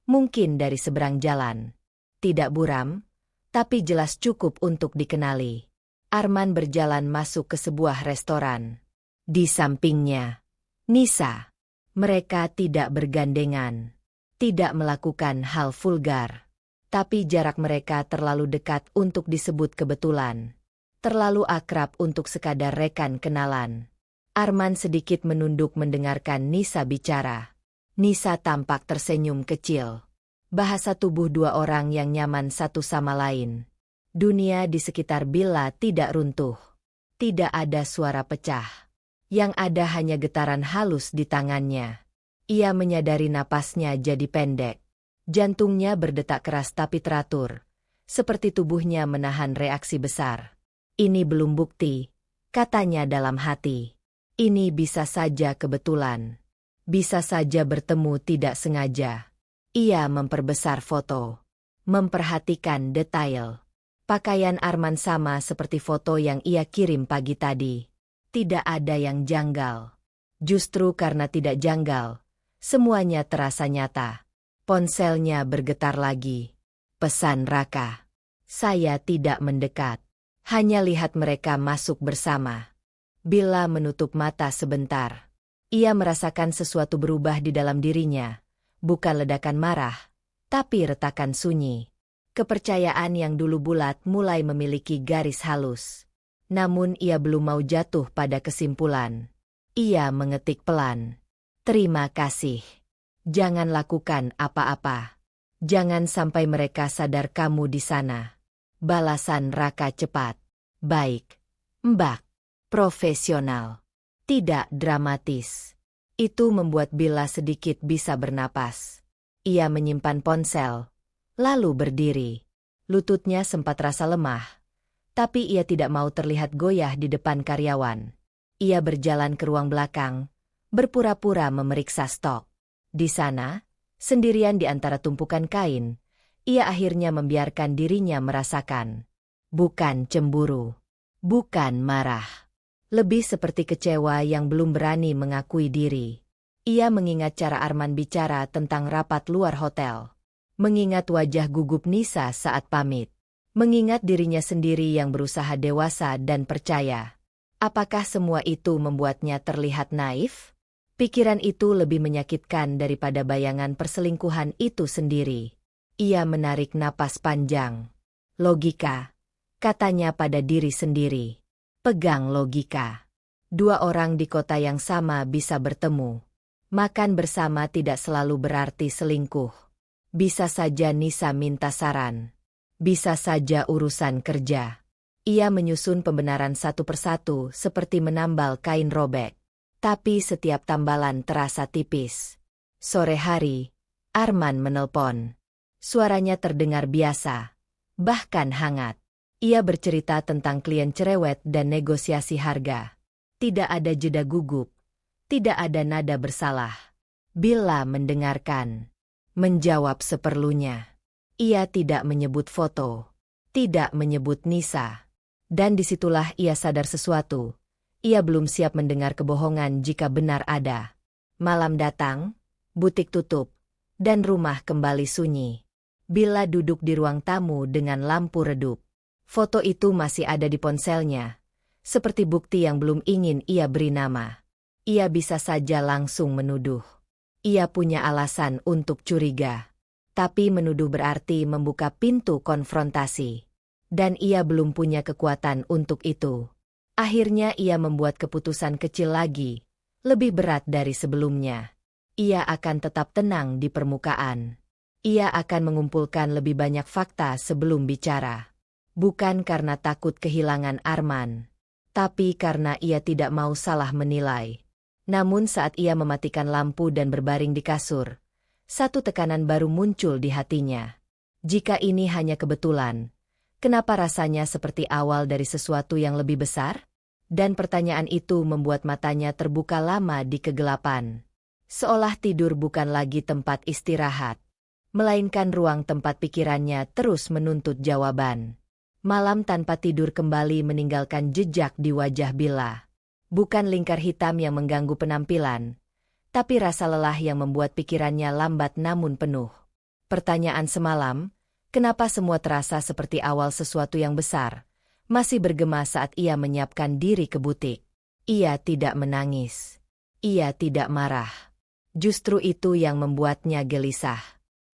Mungkin dari seberang jalan. Tidak buram, tapi jelas cukup untuk dikenali. Arman berjalan masuk ke sebuah restoran. Di sampingnya, Nisa. Mereka tidak bergandengan, tidak melakukan hal vulgar. Tapi jarak mereka terlalu dekat untuk disebut kebetulan. Terlalu akrab untuk sekadar rekan kenalan. Arman sedikit menunduk mendengarkan Nisa bicara. Nisa tampak tersenyum kecil. Bahasa tubuh dua orang yang nyaman satu sama lain. Dunia di sekitar Bella tidak runtuh. Tidak ada suara pecah. Yang ada hanya getaran halus di tangannya. Ia menyadari napasnya jadi pendek. Jantungnya berdetak keras tapi teratur. Seperti tubuhnya menahan reaksi besar. Ini belum bukti, katanya dalam hati. Ini bisa saja kebetulan. Bisa saja bertemu tidak sengaja. Ia memperbesar foto. Memperhatikan detail. Pakaian Arman sama seperti foto yang ia kirim pagi tadi. Tidak ada yang janggal. Justru karena tidak janggal, semuanya terasa nyata. Ponselnya bergetar lagi. Pesan Raka. Saya tidak mendekat. Hanya lihat mereka masuk bersama. Bella menutup mata sebentar. Ia merasakan sesuatu berubah di dalam dirinya. Bukan ledakan marah, tapi retakan sunyi. Kepercayaan yang dulu bulat mulai memiliki garis halus. Namun ia belum mau jatuh pada kesimpulan. Ia mengetik pelan. Terima kasih. Jangan lakukan apa-apa. Jangan sampai mereka sadar kamu di sana. Balasan Raka cepat. Baik, Mbak. Profesional. Tidak dramatis. Itu membuat Bella sedikit bisa bernapas. Ia menyimpan ponsel, lalu berdiri. Lututnya sempat rasa lemah, tapi ia tidak mau terlihat goyah di depan karyawan. Ia berjalan ke ruang belakang, berpura-pura memeriksa stok. Di sana, sendirian di antara tumpukan kain, ia akhirnya membiarkan dirinya merasakan. Bukan cemburu, bukan marah. Lebih seperti kecewa yang belum berani mengakui diri. Ia mengingat cara Arman bicara tentang rapat luar hotel. Mengingat wajah gugup Nisa saat pamit. Mengingat dirinya sendiri yang berusaha dewasa dan percaya. Apakah semua itu membuatnya terlihat naif? Pikiran itu lebih menyakitkan daripada bayangan perselingkuhan itu sendiri. Ia menarik napas panjang. Logika, katanya pada diri sendiri. Pegang logika. Dua orang di kota yang sama bisa bertemu. Makan bersama tidak selalu berarti selingkuh. Bisa saja Nisa minta saran. Bisa saja urusan kerja. Ia menyusun pembenaran satu persatu seperti menambal kain robek. Tapi setiap tambalan terasa tipis. Sore hari, Arman menelpon. Suaranya terdengar biasa, bahkan hangat. Ia bercerita tentang klien cerewet dan negosiasi harga. Tidak ada jeda gugup, tidak ada nada bersalah. Bella mendengarkan, menjawab seperlunya. Ia tidak menyebut foto, tidak menyebut Nisa. Dan disitulah ia sadar sesuatu. Ia belum siap mendengar kebohongan jika benar ada. Malam datang, butik tutup, dan rumah kembali sunyi. Bella duduk di ruang tamu dengan lampu redup. Foto itu masih ada di ponselnya, seperti bukti yang belum ingin ia beri nama. Ia bisa saja langsung menuduh. Ia punya alasan untuk curiga. Tapi menuduh berarti membuka pintu konfrontasi. Dan ia belum punya kekuatan untuk itu. Akhirnya ia membuat keputusan kecil lagi, lebih berat dari sebelumnya. Ia akan tetap tenang di permukaan. Ia akan mengumpulkan lebih banyak fakta sebelum bicara. Bukan karena takut kehilangan Arman, tapi karena ia tidak mau salah menilai. Namun saat ia mematikan lampu dan berbaring di kasur, satu tekanan baru muncul di hatinya. Jika ini hanya kebetulan, kenapa rasanya seperti awal dari sesuatu yang lebih besar? Dan pertanyaan itu membuat matanya terbuka lama di kegelapan. Seolah tidur bukan lagi tempat istirahat, melainkan ruang tempat pikirannya terus menuntut jawaban. Malam tanpa tidur kembali meninggalkan jejak di wajah Bella. Bukan lingkar hitam yang mengganggu penampilan, tapi rasa lelah yang membuat pikirannya lambat namun penuh. Pertanyaan semalam, kenapa semua terasa seperti awal sesuatu yang besar, masih bergema saat ia menyiapkan diri ke butik. Ia tidak menangis. Ia tidak marah. Justru itu yang membuatnya gelisah.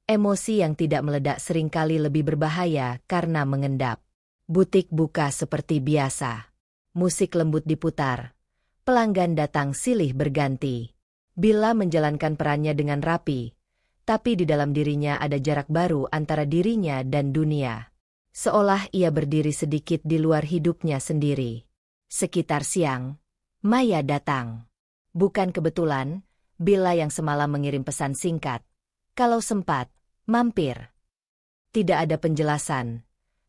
Emosi yang tidak meledak seringkali lebih berbahaya karena mengendap. Butik buka seperti biasa. Musik lembut diputar. Pelanggan datang silih berganti. Bella menjalankan perannya dengan rapi, tapi di dalam dirinya ada jarak baru antara dirinya dan dunia. Seolah ia berdiri sedikit di luar hidupnya sendiri. Sekitar siang, Maya datang. Bukan kebetulan, Bella yang semalam mengirim pesan singkat. Kalau sempat, mampir. Tidak ada penjelasan,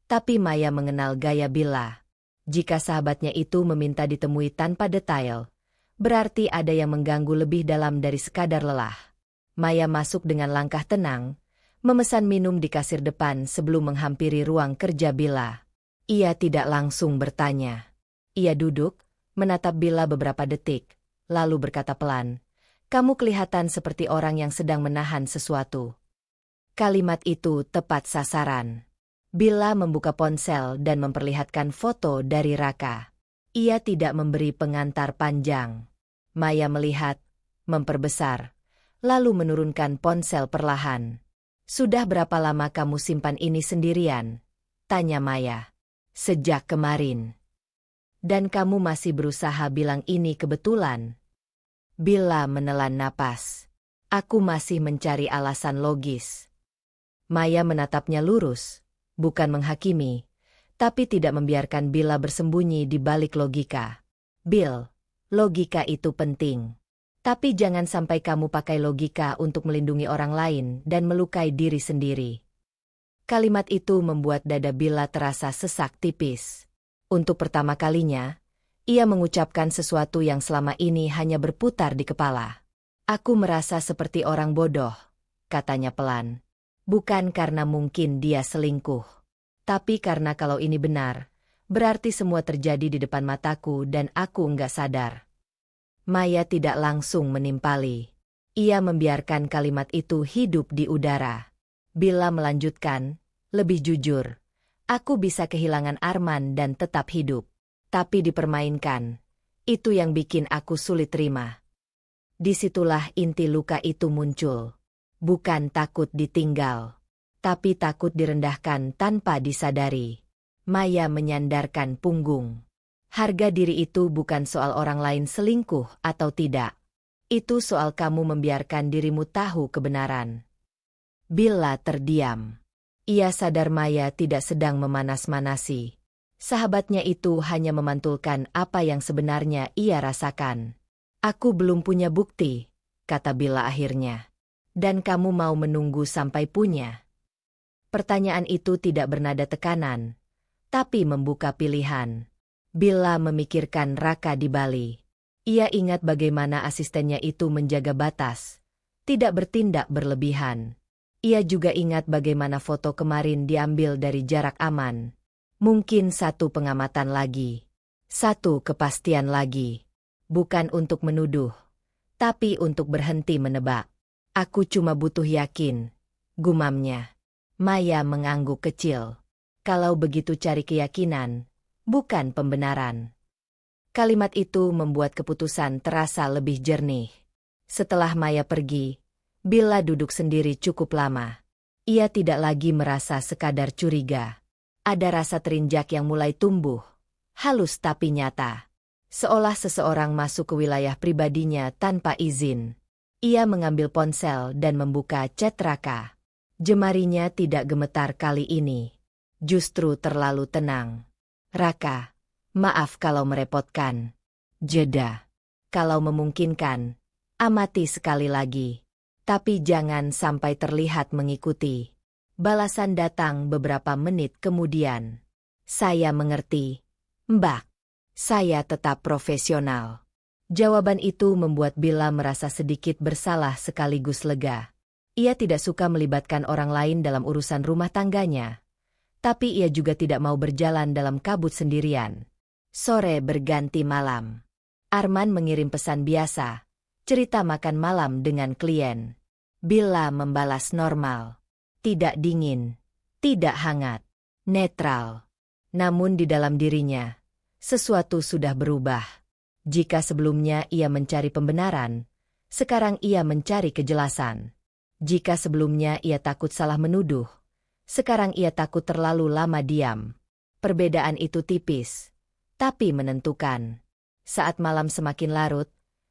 tapi Maya mengenal gaya Bella. Jika sahabatnya itu meminta ditemui tanpa detail, berarti ada yang mengganggu lebih dalam dari sekadar lelah. Maya masuk dengan langkah tenang, memesan minum di kasir depan sebelum menghampiri ruang kerja Bella. Ia tidak langsung bertanya. Ia duduk, menatap Bella beberapa detik, lalu berkata pelan, "Kamu kelihatan seperti orang yang sedang menahan sesuatu." Kalimat itu tepat sasaran. Bella membuka ponsel dan memperlihatkan foto dari Raka. Ia tidak memberi pengantar panjang. Maya melihat, memperbesar, lalu menurunkan ponsel perlahan. "Sudah berapa lama kamu simpan ini sendirian?" tanya Maya. "Sejak kemarin." "Dan kamu masih berusaha bilang ini kebetulan?" Bella menelan napas. "Aku masih mencari alasan logis." Maya menatapnya lurus, bukan menghakimi, tapi tidak membiarkan Bella bersembunyi di balik logika. "Bill, logika itu penting. Tapi jangan sampai kamu pakai logika untuk melindungi orang lain dan melukai diri sendiri." Kalimat itu membuat dada Bella terasa sesak tipis. Untuk pertama kalinya, ia mengucapkan sesuatu yang selama ini hanya berputar di kepala. "Aku merasa seperti orang bodoh," katanya pelan. "Bukan karena mungkin dia selingkuh, tapi karena kalau ini benar, berarti semua terjadi di depan mataku dan aku nggak sadar." Maya tidak langsung menimpali. Ia membiarkan kalimat itu hidup di udara. Bella melanjutkan, lebih jujur, "Aku bisa kehilangan Arman dan tetap hidup. Tapi dipermainkan. Itu yang bikin aku sulit terima." Disitulah inti luka itu muncul. Bukan takut ditinggal, tapi takut direndahkan tanpa disadari. Maya menyandarkan punggung. Harga diri itu bukan soal orang lain selingkuh atau tidak. Itu soal kamu membiarkan dirimu tahu kebenaran. Bella terdiam. Ia sadar Maya tidak sedang memanas-manasi. Sahabatnya itu hanya memantulkan apa yang sebenarnya ia rasakan. Aku belum punya bukti, kata Bella akhirnya. Dan kamu mau menunggu sampai punya? Pertanyaan itu tidak bernada tekanan, tapi membuka pilihan. Bella memikirkan Raka di Bali. Ia ingat bagaimana asistennya itu menjaga batas, tidak bertindak berlebihan. Ia juga ingat bagaimana foto kemarin diambil dari jarak aman. Mungkin satu pengamatan lagi. Satu kepastian lagi. Bukan untuk menuduh, tapi untuk berhenti menebak. Aku cuma butuh yakin, gumamnya. Maya mengangguk kecil. Kalau begitu cari keyakinan, bukan pembenaran. Kalimat itu membuat keputusan terasa lebih jernih. Setelah Maya pergi, Bella duduk sendiri cukup lama. Ia tidak lagi merasa sekadar curiga. Ada rasa terinjak yang mulai tumbuh, halus tapi nyata. Seolah seseorang masuk ke wilayah pribadinya tanpa izin. Ia mengambil ponsel dan membuka chat Raka. Jemarinya tidak gemetar kali ini. Justru terlalu tenang. Raka, maaf kalau merepotkan. Jeda. Kalau memungkinkan, amati sekali lagi. Tapi jangan sampai terlihat mengikuti. Balasan datang beberapa menit kemudian. Saya mengerti, Mbak. Saya tetap profesional. Jawaban itu membuat Bella merasa sedikit bersalah sekaligus lega. Ia tidak suka melibatkan orang lain dalam urusan rumah tangganya. Tapi ia juga tidak mau berjalan dalam kabut sendirian. Sore berganti malam. Arman mengirim pesan biasa, cerita makan malam dengan klien. Bella membalas normal. Tidak dingin, tidak hangat, netral. Namun di dalam dirinya, sesuatu sudah berubah. Jika sebelumnya ia mencari pembenaran, sekarang ia mencari kejelasan. Jika sebelumnya ia takut salah menuduh, sekarang ia takut terlalu lama diam. Perbedaan itu tipis, tapi menentukan. Saat malam semakin larut,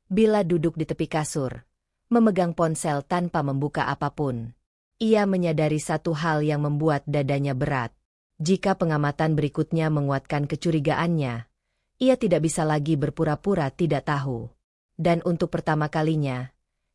Bella duduk di tepi kasur, memegang ponsel tanpa membuka apapun. Ia menyadari satu hal yang membuat dadanya berat. Jika pengamatan berikutnya menguatkan kecurigaannya, ia tidak bisa lagi berpura-pura tidak tahu. Dan untuk pertama kalinya,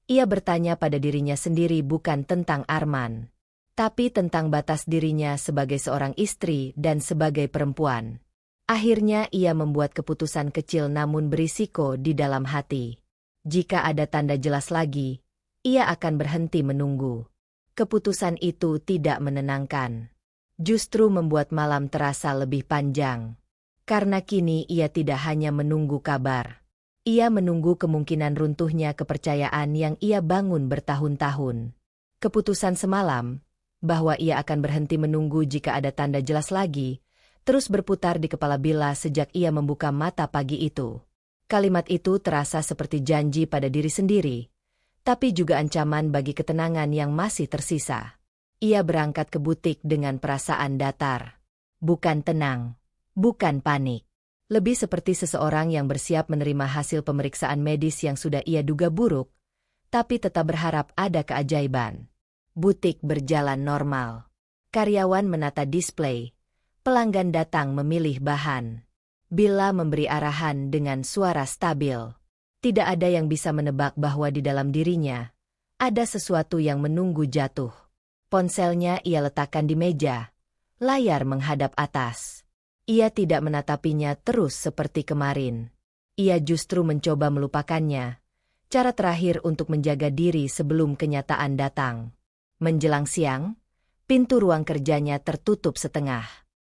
ia bertanya pada dirinya sendiri bukan tentang Arman, tapi tentang batas dirinya sebagai seorang istri dan sebagai perempuan. Akhirnya ia membuat keputusan kecil namun berisiko di dalam hati. Jika ada tanda jelas lagi, ia akan berhenti menunggu. Keputusan itu tidak menenangkan. Justru membuat malam terasa lebih panjang. Karena kini ia tidak hanya menunggu kabar. Ia menunggu kemungkinan runtuhnya kepercayaan yang ia bangun bertahun-tahun. Keputusan semalam, bahwa ia akan berhenti menunggu jika ada tanda jelas lagi, terus berputar di kepala Bella sejak ia membuka mata pagi itu. Kalimat itu terasa seperti janji pada diri sendiri, tapi juga ancaman bagi ketenangan yang masih tersisa. Ia berangkat ke butik dengan perasaan datar. Bukan tenang, bukan panik. Lebih seperti seseorang yang bersiap menerima hasil pemeriksaan medis yang sudah ia duga buruk, tapi tetap berharap ada keajaiban. Butik berjalan normal. Karyawan menata display. Pelanggan datang memilih bahan. Bella memberi arahan dengan suara stabil. Tidak ada yang bisa menebak bahwa di dalam dirinya ada sesuatu yang menunggu jatuh. Ponselnya ia letakkan di meja. Layar menghadap atas. Ia tidak menatapinya terus seperti kemarin. Ia justru mencoba melupakannya. Cara terakhir untuk menjaga diri sebelum kenyataan datang. Menjelang siang, pintu ruang kerjanya tertutup setengah.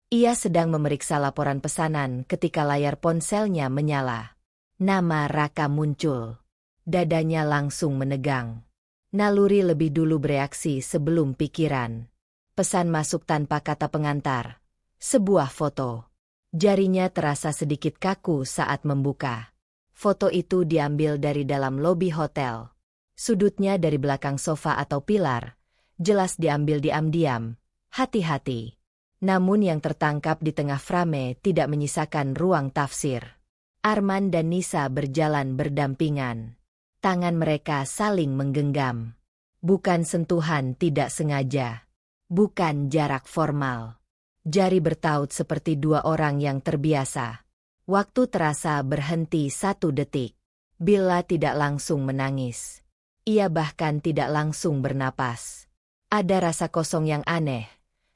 Ia sedang memeriksa laporan pesanan ketika layar ponselnya menyala. Nama Raka muncul. Dadanya langsung menegang. Naluri lebih dulu bereaksi sebelum pikiran. Pesan masuk tanpa kata pengantar. Sebuah foto. Jarinya terasa sedikit kaku saat membuka. Foto itu diambil dari dalam lobi hotel. Sudutnya dari belakang sofa atau pilar. Jelas diambil diam-diam. Hati-hati. Namun yang tertangkap di tengah frame tidak menyisakan ruang tafsir. Arman dan Nisa berjalan berdampingan. Tangan mereka saling menggenggam. Bukan sentuhan tidak sengaja. Bukan jarak formal. Jari bertaut seperti dua orang yang terbiasa. Waktu terasa berhenti 1 detik. Billa tidak langsung menangis. Ia bahkan tidak langsung bernapas. Ada rasa kosong yang aneh,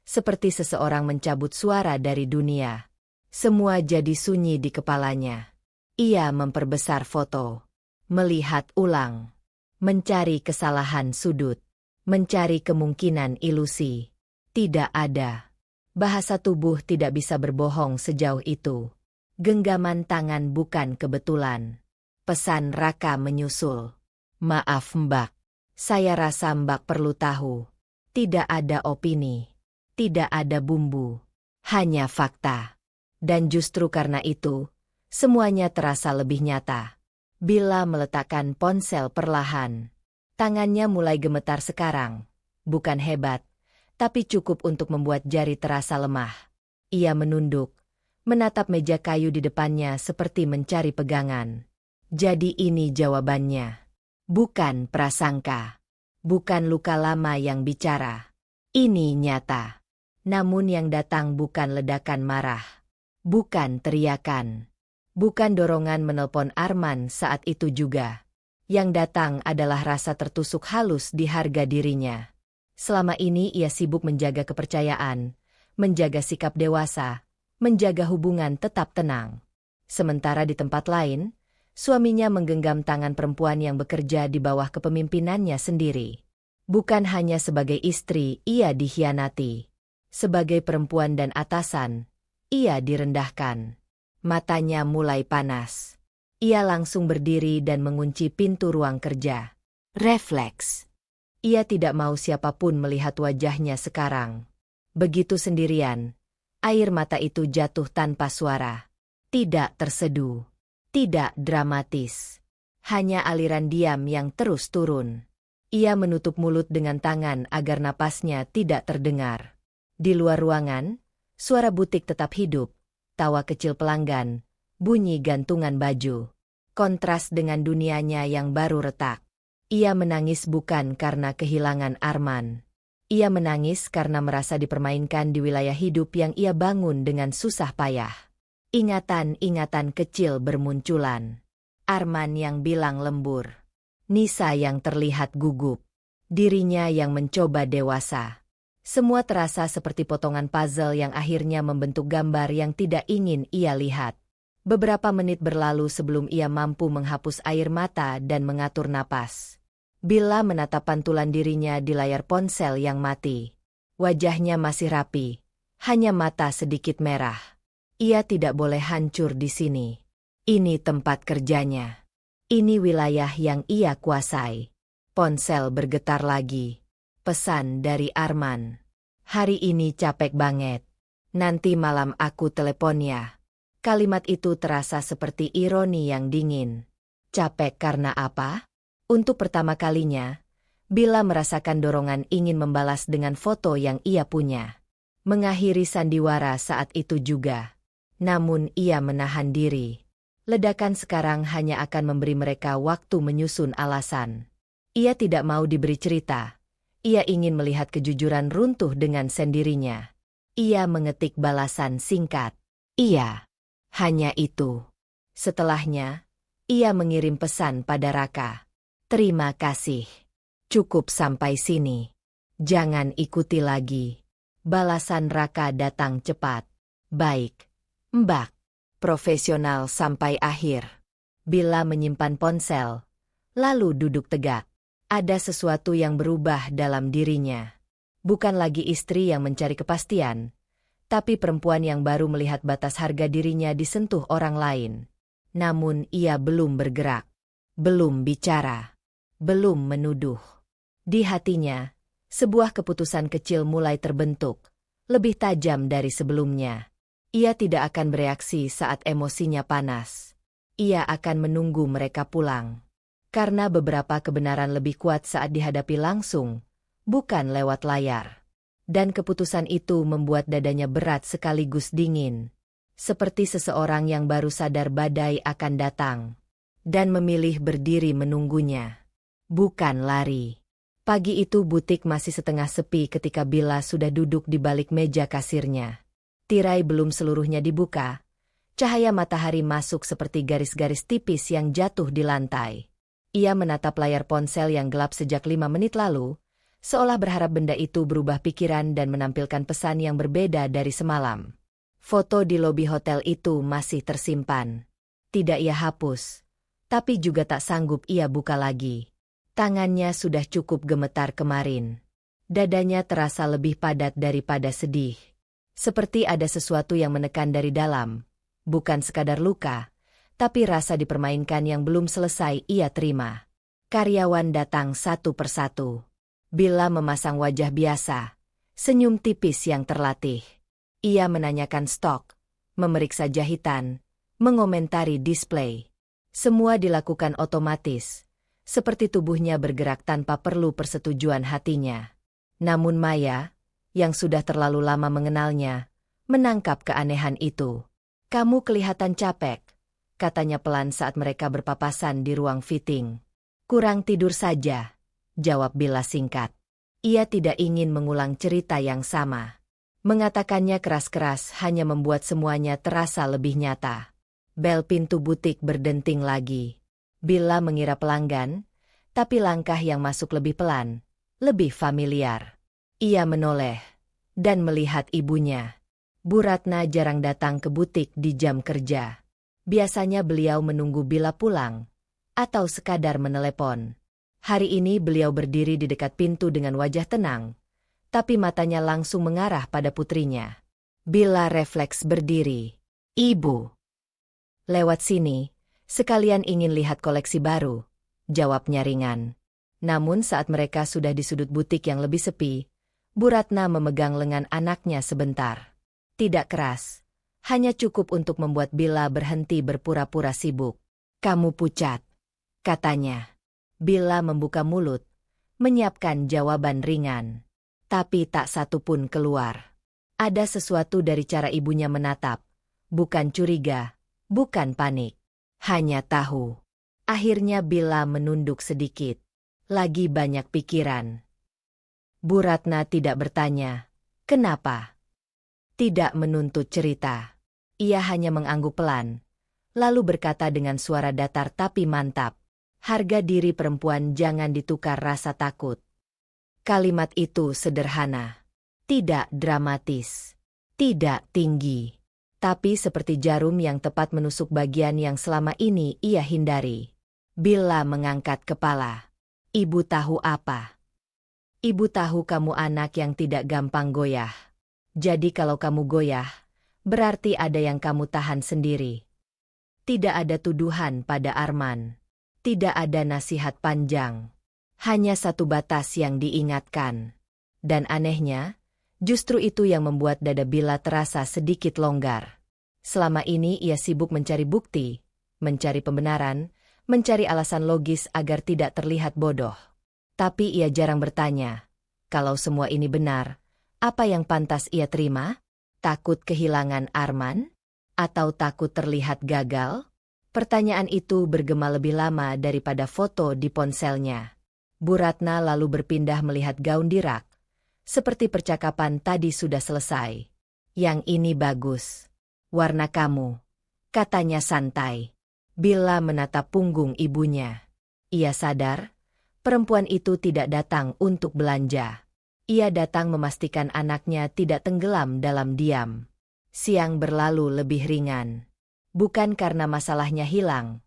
seperti seseorang mencabut suara dari dunia. Semua jadi sunyi di kepalanya. Ia memperbesar foto, melihat ulang, mencari kesalahan sudut, mencari kemungkinan ilusi. Tidak ada. Bahasa tubuh tidak bisa berbohong sejauh itu. Genggaman tangan bukan kebetulan. Pesan Raka menyusul. Maaf Mbak. Saya rasa Mbak perlu tahu. Tidak ada opini. Tidak ada bumbu. Hanya fakta. Dan justru karena itu, semuanya terasa lebih nyata. Billa meletakkan ponsel perlahan. Tangannya mulai gemetar sekarang. Bukan hebat, tapi cukup untuk membuat jari terasa lemah. Ia menunduk, menatap meja kayu di depannya seperti mencari pegangan. Jadi ini jawabannya. Bukan prasangka. Bukan luka lama yang bicara. Ini nyata. Namun yang datang bukan ledakan marah. Bukan teriakan. Bukan dorongan menelpon Arman saat itu juga. Yang datang adalah rasa tertusuk halus di harga dirinya. Selama ini ia sibuk menjaga kepercayaan, menjaga sikap dewasa, menjaga hubungan tetap tenang. Sementara di tempat lain, suaminya menggenggam tangan perempuan yang bekerja di bawah kepemimpinannya sendiri. Bukan hanya sebagai istri ia dikhianati. Sebagai perempuan dan atasan, ia direndahkan. Matanya mulai panas. Ia langsung berdiri dan mengunci pintu ruang kerja. Refleks. Ia tidak mau siapapun melihat wajahnya sekarang. Begitu sendirian, air mata itu jatuh tanpa suara. Tidak terseduh. Tidak dramatis. Hanya aliran diam yang terus turun. Ia menutup mulut dengan tangan agar napasnya tidak terdengar. Di luar ruangan, suara butik tetap hidup. Tawa kecil pelanggan, bunyi gantungan baju. Kontras dengan dunianya yang baru retak. Ia menangis bukan karena kehilangan Arman. Ia menangis karena merasa dipermainkan di wilayah hidup yang ia bangun dengan susah payah. Ingatan-ingatan kecil bermunculan. Arman yang bilang lembur. Nisa yang terlihat gugup. Dirinya yang mencoba dewasa. Semua terasa seperti potongan puzzle yang akhirnya membentuk gambar yang tidak ingin ia lihat. Beberapa menit berlalu sebelum ia mampu menghapus air mata dan mengatur napas. Billa menatap pantulan dirinya di layar ponsel yang mati. Wajahnya masih rapi, hanya mata sedikit merah. Ia tidak boleh hancur di sini. Ini tempat kerjanya. Ini wilayah yang ia kuasai. Ponsel bergetar lagi. Pesan dari Arman. Hari ini capek banget. Nanti malam aku teleponnya. Kalimat itu terasa seperti ironi yang dingin. Capek karena apa? Untuk pertama kalinya, Billa merasakan dorongan ingin membalas dengan foto yang ia punya. Mengakhiri sandiwara saat itu juga. Namun ia menahan diri. Ledakan sekarang hanya akan memberi mereka waktu menyusun alasan. Ia tidak mau diberi cerita. Ia ingin melihat kejujuran runtuh dengan sendirinya. Ia mengetik balasan singkat. Iya. Hanya itu. Setelahnya, ia mengirim pesan pada Raka. Terima kasih. Cukup sampai sini. Jangan ikuti lagi. Balasan Raka datang cepat. Baik, Mbak. Profesional sampai akhir. Billa menyimpan ponsel, lalu duduk tegak. Ada sesuatu yang berubah dalam dirinya. Bukan lagi istri yang mencari kepastian, tapi perempuan yang baru melihat batas harga dirinya disentuh orang lain. Namun ia belum bergerak, belum bicara, belum menuduh. Di hatinya, sebuah keputusan kecil mulai terbentuk, lebih tajam dari sebelumnya. Ia tidak akan bereaksi saat emosinya panas. Ia akan menunggu mereka pulang. Karena beberapa kebenaran lebih kuat saat dihadapi langsung, bukan lewat layar. Dan keputusan itu membuat dadanya berat sekaligus dingin. Seperti seseorang yang baru sadar badai akan datang. Dan memilih berdiri menunggunya. Bukan lari. Pagi itu butik masih setengah sepi ketika Billa sudah duduk di balik meja kasirnya. Tirai belum seluruhnya dibuka. Cahaya matahari masuk seperti garis-garis tipis yang jatuh di lantai. Ia menatap layar ponsel yang gelap sejak 5 menit lalu, seolah berharap benda itu berubah pikiran dan menampilkan pesan yang berbeda dari semalam. Foto di lobi hotel itu masih tersimpan. Tidak ia hapus, tapi juga tak sanggup ia buka lagi. Tangannya sudah cukup gemetar kemarin. Dadanya terasa lebih padat daripada sedih. Seperti ada sesuatu yang menekan dari dalam. Bukan sekadar luka, tapi rasa dipermainkan yang belum selesai ia terima. Karyawan datang satu persatu. Bila memasang wajah biasa, senyum tipis yang terlatih. Ia menanyakan stok, memeriksa jahitan, mengomentari display. Semua dilakukan otomatis, seperti tubuhnya bergerak tanpa perlu persetujuan hatinya. Namun Maya, yang sudah terlalu lama mengenalnya, menangkap keanehan itu. "Kamu kelihatan capek," katanya pelan saat mereka berpapasan di ruang fitting. "Kurang tidur saja," jawab Billa singkat. Ia tidak ingin mengulang cerita yang sama. Mengatakannya keras-keras hanya membuat semuanya terasa lebih nyata. Bel pintu butik berdenting lagi. Billa mengira pelanggan, tapi langkah yang masuk lebih pelan, lebih familiar. Ia menoleh dan melihat ibunya. Bu Ratna jarang datang ke butik di jam kerja. Biasanya beliau menunggu Billa pulang, atau sekadar menelepon. Hari ini beliau berdiri di dekat pintu dengan wajah tenang, tapi matanya langsung mengarah pada putrinya. Billa refleks berdiri. "Ibu." "Lewat sini, sekalian ingin lihat koleksi baru," jawabnya ringan. Namun saat mereka sudah di sudut butik yang lebih sepi, Bu Ratna memegang lengan anaknya sebentar. Tidak keras, hanya cukup untuk membuat Billa berhenti berpura-pura sibuk. "Kamu pucat," katanya. Billa membuka mulut, menyiapkan jawaban ringan. Tapi tak satu pun keluar. Ada sesuatu dari cara ibunya menatap. Bukan curiga, bukan panik. Hanya tahu. Akhirnya Billa menunduk sedikit. Lagi banyak pikiran. Bu Ratna tidak bertanya, "Kenapa?" Tidak menuntut cerita. Ia hanya mengangguk pelan, lalu berkata dengan suara datar tapi mantap, "Harga diri perempuan jangan ditukar rasa takut." Kalimat itu sederhana, tidak dramatis, tidak tinggi, tapi seperti jarum yang tepat menusuk bagian yang selama ini ia hindari. Billa mengangkat kepala. "Ibu tahu apa?" "Ibu tahu kamu anak yang tidak gampang goyah. Jadi kalau kamu goyah, berarti ada yang kamu tahan sendiri." Tidak ada tuduhan pada Arman. Tidak ada nasihat panjang. Hanya satu batas yang diingatkan. Dan anehnya, justru itu yang membuat dada Billa terasa sedikit longgar. Selama ini ia sibuk mencari bukti, mencari pembenaran, mencari alasan logis agar tidak terlihat bodoh. Tapi ia jarang bertanya, kalau semua ini benar, apa yang pantas ia terima? Takut kehilangan Arman? Atau takut terlihat gagal? Pertanyaan itu bergema lebih lama daripada foto di ponselnya. Bu Ratna lalu berpindah melihat gaun di rak. Seperti percakapan tadi sudah selesai. "Yang ini bagus. Warna kamu," katanya santai. Billa menatap punggung ibunya. Ia sadar, perempuan itu tidak datang untuk belanja. Ia datang memastikan anaknya tidak tenggelam dalam diam. Siang berlalu lebih ringan. Bukan karena masalahnya hilang,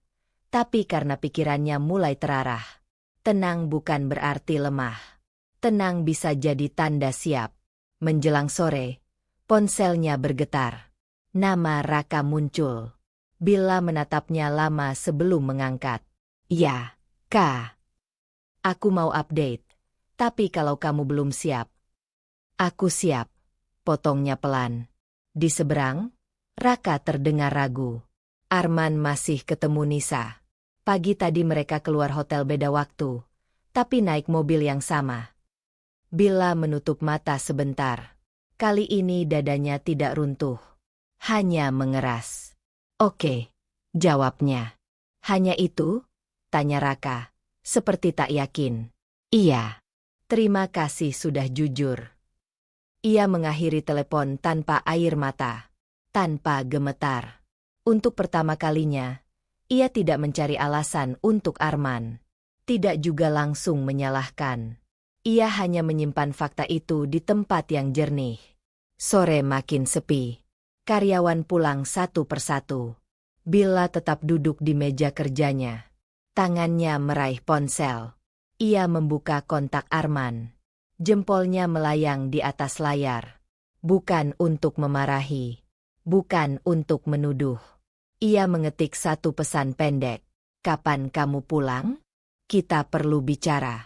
tapi karena pikirannya mulai terarah. Tenang bukan berarti lemah. Tenang bisa jadi tanda siap. Menjelang sore, ponselnya bergetar. Nama Raka muncul. Billa menatapnya lama sebelum mengangkat. "Ya, Kak. Aku mau update. Tapi kalau kamu belum siap." "Aku siap," potongnya pelan. Di seberang, Raka terdengar ragu. Arman masih ketemu Nisa. Pagi tadi mereka keluar hotel beda waktu, tapi naik mobil yang sama. Billa menutup mata sebentar. Kali ini dadanya tidak runtuh. Hanya mengeras. "Oke," jawabnya. "Hanya itu?" tanya Raka, seperti tak yakin. "Iya. Terima kasih sudah jujur." Ia mengakhiri telepon tanpa air mata, tanpa gemetar. Untuk pertama kalinya, ia tidak mencari alasan untuk Arman. Tidak juga langsung menyalahkan. Ia hanya menyimpan fakta itu di tempat yang jernih. Sore makin sepi. Karyawan pulang satu persatu. Billa tetap duduk di meja kerjanya. Tangannya meraih ponsel. Ia membuka kontak Arman. Jempolnya melayang di atas layar. Bukan untuk memarahi. Bukan untuk menuduh. Ia mengetik satu pesan pendek. Kapan kamu pulang? Kita perlu bicara.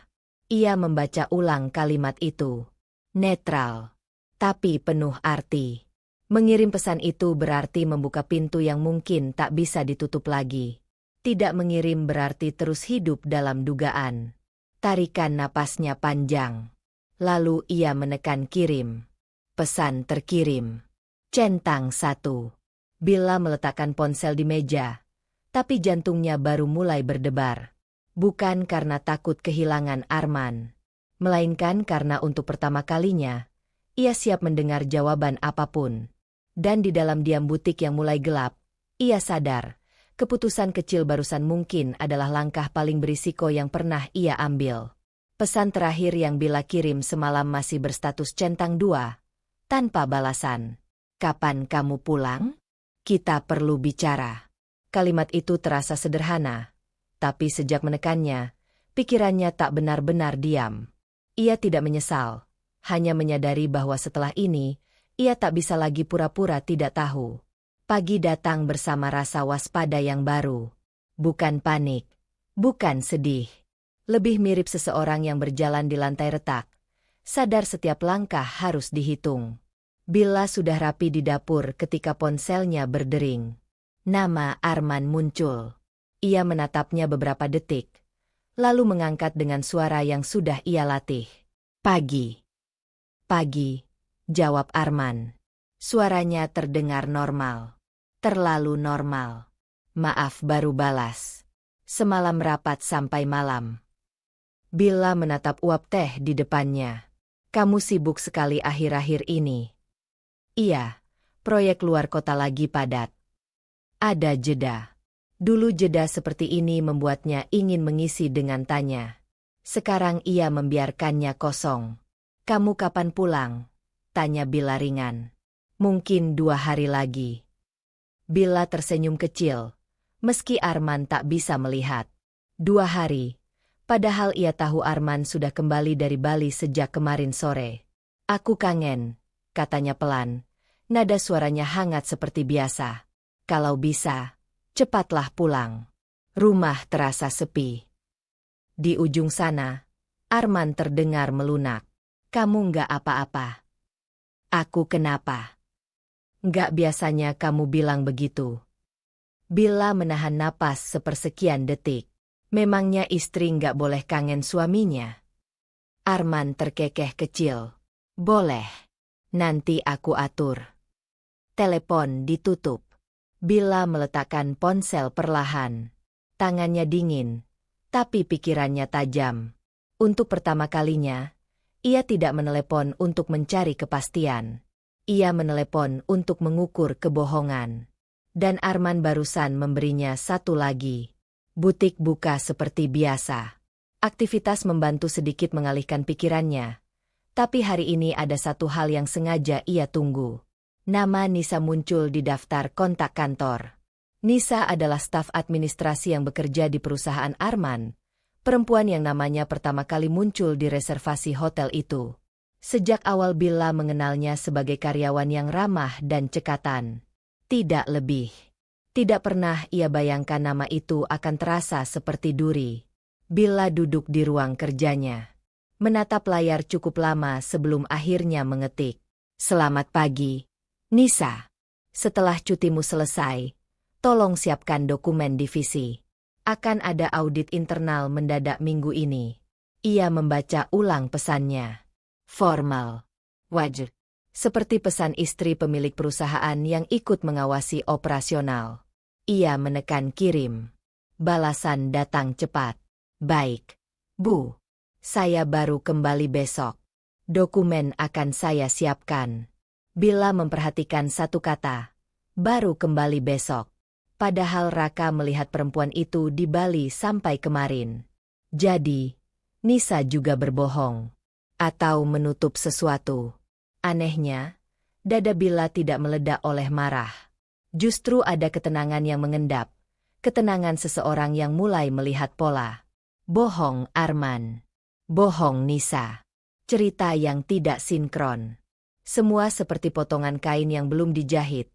Ia membaca ulang kalimat itu. Netral. Tapi penuh arti. Mengirim pesan itu berarti membuka pintu yang mungkin tak bisa ditutup lagi. Tidak mengirim berarti terus hidup dalam dugaan. Tarikan napasnya panjang. Lalu ia menekan kirim. Pesan terkirim. Centang 1. Billa meletakkan ponsel di meja. Tapi jantungnya baru mulai berdebar. Bukan karena takut kehilangan Arman. Melainkan karena untuk pertama kalinya, ia siap mendengar jawaban apapun. Dan di dalam diam butik yang mulai gelap, ia sadar, keputusan kecil barusan mungkin adalah langkah paling berisiko yang pernah ia ambil. Pesan terakhir yang Billa kirim semalam masih berstatus centang 2, tanpa balasan. Kapan kamu pulang? Kita perlu bicara. Kalimat itu terasa sederhana, tapi sejak menekannya, pikirannya tak benar-benar diam. Ia tidak menyesal, hanya menyadari bahwa setelah ini, ia tak bisa lagi pura-pura tidak tahu. Pagi datang bersama rasa waspada yang baru. Bukan panik, bukan sedih. Lebih mirip seseorang yang berjalan di lantai retak. Sadar setiap langkah harus dihitung. Billa sudah rapi di dapur ketika ponselnya berdering. Nama Arman muncul. Ia menatapnya beberapa detik, lalu mengangkat dengan suara yang sudah ia latih. Pagi. Pagi, jawab Arman. Suaranya terdengar normal. Terlalu normal. Maaf baru balas. Semalam rapat sampai malam. Billa menatap uap teh di depannya. Kamu sibuk sekali akhir-akhir ini. Iya, proyek luar kota lagi padat. Ada jeda. Dulu jeda seperti ini membuatnya ingin mengisi dengan tanya. Sekarang ia membiarkannya kosong. Kamu kapan pulang? Tanya Billa ringan. Mungkin 2 hari lagi. Billa tersenyum kecil, meski Arman tak bisa melihat. 2 hari. Padahal ia tahu Arman sudah kembali dari Bali sejak kemarin sore. Aku kangen, katanya pelan. Nada suaranya hangat seperti biasa. Kalau bisa, cepatlah pulang. Rumah terasa sepi. Di ujung sana, Arman terdengar melunak. Kamu nggak apa-apa. Aku kenapa? Nggak biasanya kamu bilang begitu. Billa menahan napas sepersekian detik. Memangnya istri nggak boleh kangen suaminya? Arman terkekeh kecil. Boleh. Nanti aku atur. Telepon ditutup. Billa meletakkan ponsel perlahan. Tangannya dingin, tapi pikirannya tajam. Untuk pertama kalinya, ia tidak menelepon untuk mencari kepastian. Ia menelepon untuk mengukur kebohongan. Dan Arman barusan memberinya satu lagi. Butik buka seperti biasa. Aktivitas membantu sedikit mengalihkan pikirannya. Tapi hari ini ada satu hal yang sengaja ia tunggu. Nama Nisa muncul di daftar kontak kantor. Nisa adalah staf administrasi yang bekerja di perusahaan Arman, perempuan yang namanya pertama kali muncul di reservasi hotel itu. Sejak awal Billa mengenalnya sebagai karyawan yang ramah dan cekatan. Tidak lebih. Tidak pernah ia bayangkan nama itu akan terasa seperti duri. Billa duduk di ruang kerjanya. Menatap layar cukup lama sebelum akhirnya mengetik. Selamat pagi, Nisa. Setelah cutimu selesai, tolong siapkan dokumen divisi. Akan ada audit internal mendadak minggu ini. Ia membaca ulang pesannya. Formal. Wajar. Seperti pesan istri pemilik perusahaan yang ikut mengawasi operasional. Ia menekan kirim. Balasan datang cepat. Baik, Bu. Saya baru kembali besok. Dokumen akan saya siapkan. Bila memperhatikan satu kata, baru kembali besok. Padahal Raka melihat perempuan itu di Bali sampai kemarin. Jadi, Nisa juga berbohong. Atau menutup sesuatu. Anehnya, dada Bila tidak meledak oleh marah. Justru ada ketenangan yang mengendap. Ketenangan seseorang yang mulai melihat pola. Bohong Arman. Bohong Nisa. Cerita yang tidak sinkron. Semua seperti potongan kain yang belum dijahit.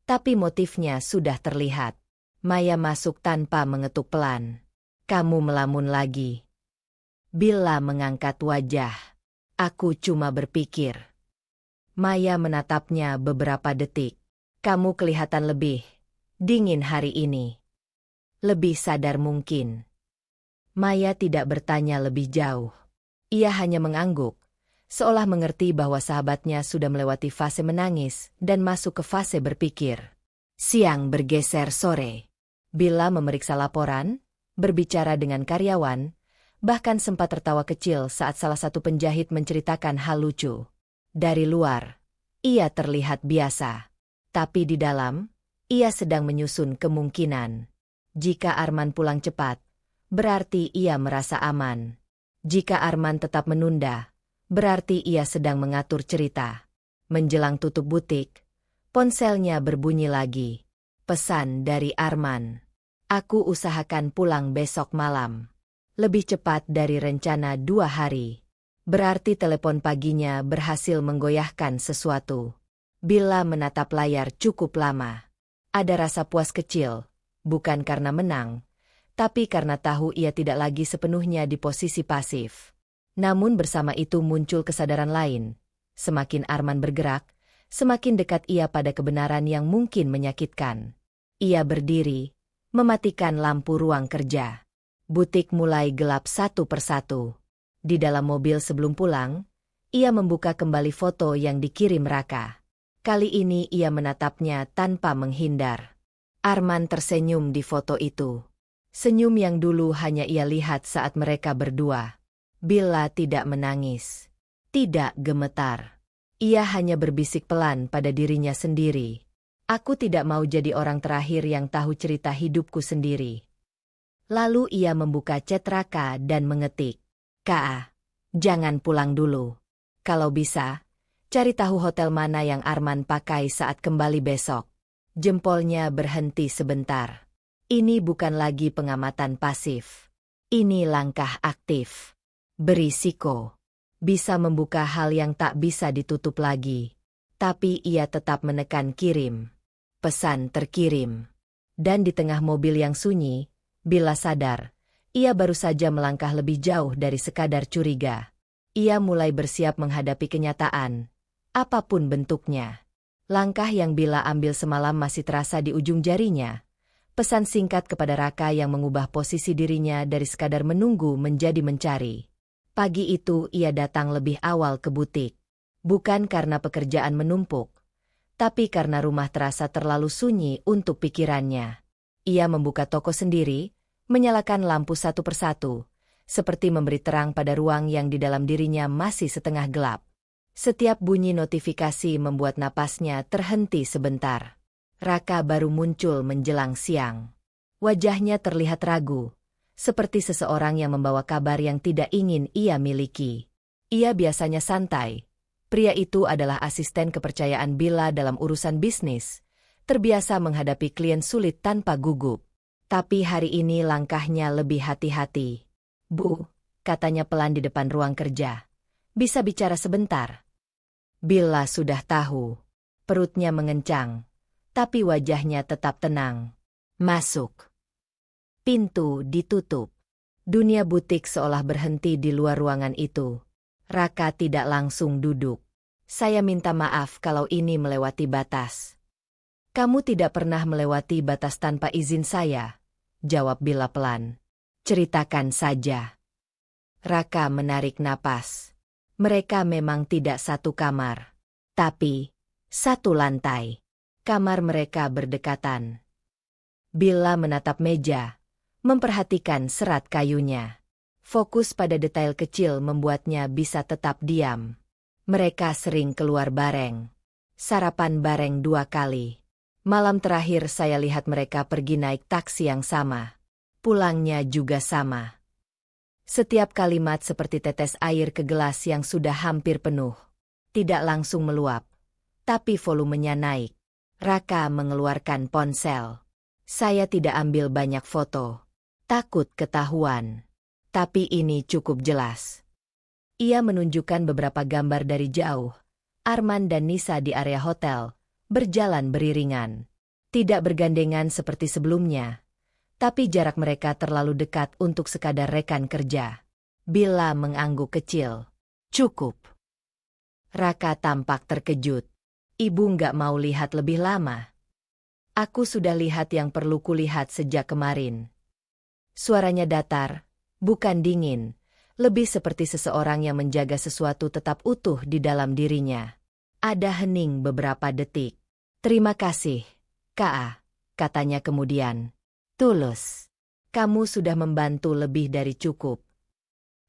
Tapi motifnya sudah terlihat. Maya masuk tanpa mengetuk pelan. Kamu melamun lagi. Bila mengangkat wajah. Aku cuma berpikir. Maya menatapnya beberapa detik. Kamu kelihatan lebih dingin hari ini. Lebih sadar mungkin. Maya tidak bertanya lebih jauh. Ia hanya mengangguk. Seolah mengerti bahwa sahabatnya sudah melewati fase menangis dan masuk ke fase berpikir. Siang bergeser sore. Bila memeriksa laporan, berbicara dengan karyawan, bahkan sempat tertawa kecil saat salah satu penjahit menceritakan hal lucu. Dari luar, ia terlihat biasa. Tapi di dalam, ia sedang menyusun kemungkinan. Jika Arman pulang cepat, berarti ia merasa aman. Jika Arman tetap menunda, berarti ia sedang mengatur cerita. Menjelang tutup butik, ponselnya berbunyi lagi. Pesan dari Arman. Aku usahakan pulang besok malam. Lebih cepat dari rencana 2 hari. Berarti telepon paginya berhasil menggoyahkan sesuatu. Bila menatap layar cukup lama. Ada rasa puas kecil, bukan karena menang, tapi karena tahu ia tidak lagi sepenuhnya di posisi pasif. Namun bersama itu muncul kesadaran lain. Semakin Arman bergerak, semakin dekat ia pada kebenaran yang mungkin menyakitkan. Ia berdiri, mematikan lampu ruang kerja. Butik mulai gelap satu persatu. Di dalam mobil sebelum pulang, ia membuka kembali foto yang dikirim Raka. Kali ini ia menatapnya tanpa menghindar. Arman tersenyum di foto itu. Senyum yang dulu hanya ia lihat saat mereka berdua. Bila tidak menangis, tidak gemetar. Ia hanya berbisik pelan pada dirinya sendiri. Aku tidak mau jadi orang terakhir yang tahu cerita hidupku sendiri. Lalu ia membuka chat Raka dan mengetik. Ka, jangan pulang dulu. Kalau bisa, cari tahu hotel mana yang Arman pakai saat kembali besok. Jempolnya berhenti sebentar. Ini bukan lagi pengamatan pasif. Ini langkah aktif. Berisiko. Bisa membuka hal yang tak bisa ditutup lagi. Tapi ia tetap menekan kirim. Pesan terkirim. Dan di tengah mobil yang sunyi, Bila sadar, ia baru saja melangkah lebih jauh dari sekadar curiga. Ia mulai bersiap menghadapi kenyataan, apapun bentuknya. Langkah yang Bila ambil semalam masih terasa di ujung jarinya. Pesan singkat kepada Raka yang mengubah posisi dirinya dari sekadar menunggu menjadi mencari. Pagi itu ia datang lebih awal ke butik. Bukan karena pekerjaan menumpuk, tapi karena rumah terasa terlalu sunyi untuk pikirannya. Ia membuka toko sendiri, menyalakan lampu satu persatu, seperti memberi terang pada ruang yang di dalam dirinya masih setengah gelap. Setiap bunyi notifikasi membuat napasnya terhenti sebentar. Raka baru muncul menjelang siang. Wajahnya terlihat ragu, seperti seseorang yang membawa kabar yang tidak ingin ia miliki. Ia biasanya santai. Pria itu adalah asisten kepercayaan Bila dalam urusan bisnis, terbiasa menghadapi klien sulit tanpa gugup. Tapi hari ini langkahnya lebih hati-hati. Bu, katanya pelan di depan ruang kerja. Bisa bicara sebentar? Bila sudah tahu. Perutnya mengencang, tapi wajahnya tetap tenang. Masuk. Pintu ditutup. Dunia butik seolah berhenti di luar ruangan itu. Raka tidak langsung duduk. Saya minta maaf kalau ini melewati batas. Kamu tidak pernah melewati batas tanpa izin saya, jawab Bila pelan. Ceritakan saja. Raka menarik napas. Mereka memang tidak satu kamar, tapi satu lantai. Kamar mereka berdekatan. Bila menatap meja, memperhatikan serat kayunya. Fokus pada detail kecil membuatnya bisa tetap diam. Mereka sering keluar bareng. Sarapan bareng 2 kali. Malam terakhir saya lihat mereka pergi naik taksi yang sama. Pulangnya juga sama. Setiap kalimat seperti tetes air ke gelas yang sudah hampir penuh. Tidak langsung meluap, tapi volumenya naik. Raka mengeluarkan ponsel. Saya tidak ambil banyak foto. Takut ketahuan. Tapi ini cukup jelas. Ia menunjukkan beberapa gambar dari jauh. Arman dan Nisa di area hotel, berjalan beriringan. Tidak bergandengan seperti sebelumnya. Tapi jarak mereka terlalu dekat untuk sekadar rekan kerja. Bila mengangguk kecil. Cukup. Raka tampak terkejut. Ibu nggak mau lihat lebih lama. Aku sudah lihat yang perlu kulihat sejak kemarin. Suaranya datar, bukan dingin. Lebih seperti seseorang yang menjaga sesuatu tetap utuh di dalam dirinya. Ada hening beberapa detik. Terima kasih, Ka, katanya kemudian. Tulus. Kamu sudah membantu lebih dari cukup.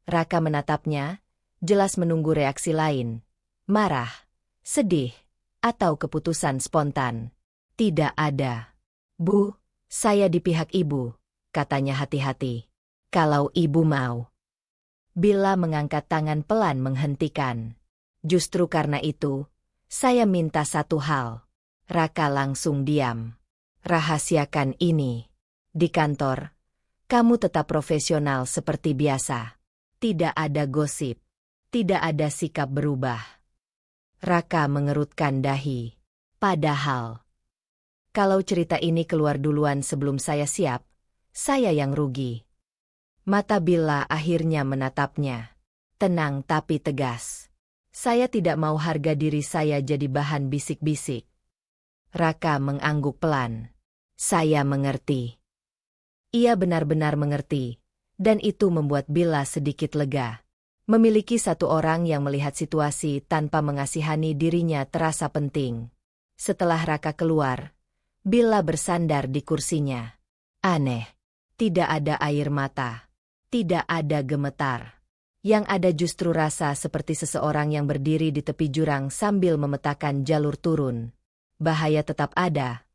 Raka menatapnya, jelas menunggu reaksi lain. Marah, sedih, atau keputusan spontan. Tidak ada. Bu, saya di pihak ibu, katanya hati-hati. Kalau ibu mau. Bila mengangkat tangan pelan menghentikan. Justru karena itu, saya minta satu hal. Raka langsung diam. Rahasiakan ini. Di kantor, kamu tetap profesional seperti biasa. Tidak ada gosip. Tidak ada sikap berubah. Raka mengerutkan dahi. Padahal, kalau cerita ini keluar duluan sebelum saya siap, saya yang rugi. Mata Bila akhirnya menatapnya. Tenang tapi tegas. Saya tidak mau harga diri saya jadi bahan bisik-bisik. Raka mengangguk pelan. Saya mengerti. Ia benar-benar mengerti, dan itu membuat Bila sedikit lega. Memiliki satu orang yang melihat situasi tanpa mengasihani dirinya terasa penting. Setelah Raka keluar, Bila bersandar di kursinya. Aneh, tidak ada air mata, tidak ada gemetar. Yang ada justru rasa seperti seseorang yang berdiri di tepi jurang sambil memetakan jalur turun. Bahaya tetap ada.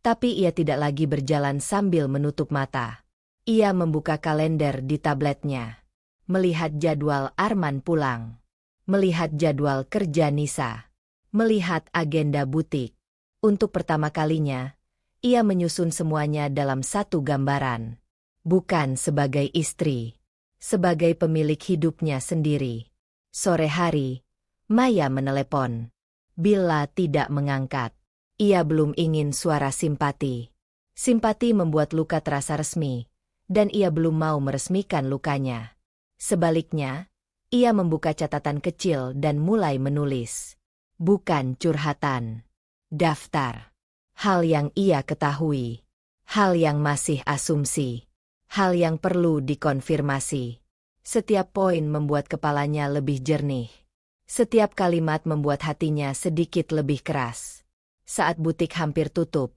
Tapi ia tidak lagi berjalan sambil menutup mata. Ia membuka kalender di tabletnya. Melihat jadwal Arman pulang. Melihat jadwal kerja Nisa. Melihat agenda butik. Untuk pertama kalinya, ia menyusun semuanya dalam satu gambaran. Bukan sebagai istri. Sebagai pemilik hidupnya sendiri. Sore hari, Maya menelepon. Bila tidak mengangkat. Ia belum ingin suara simpati. Simpati membuat luka terasa resmi, dan ia belum mau meresmikan lukanya. Sebaliknya, ia membuka catatan kecil dan mulai menulis. Bukan curhatan. Daftar. Hal yang ia ketahui. Hal yang masih asumsi. Hal yang perlu dikonfirmasi. Setiap poin membuat kepalanya lebih jernih. Setiap kalimat membuat hatinya sedikit lebih keras. Saat butik hampir tutup,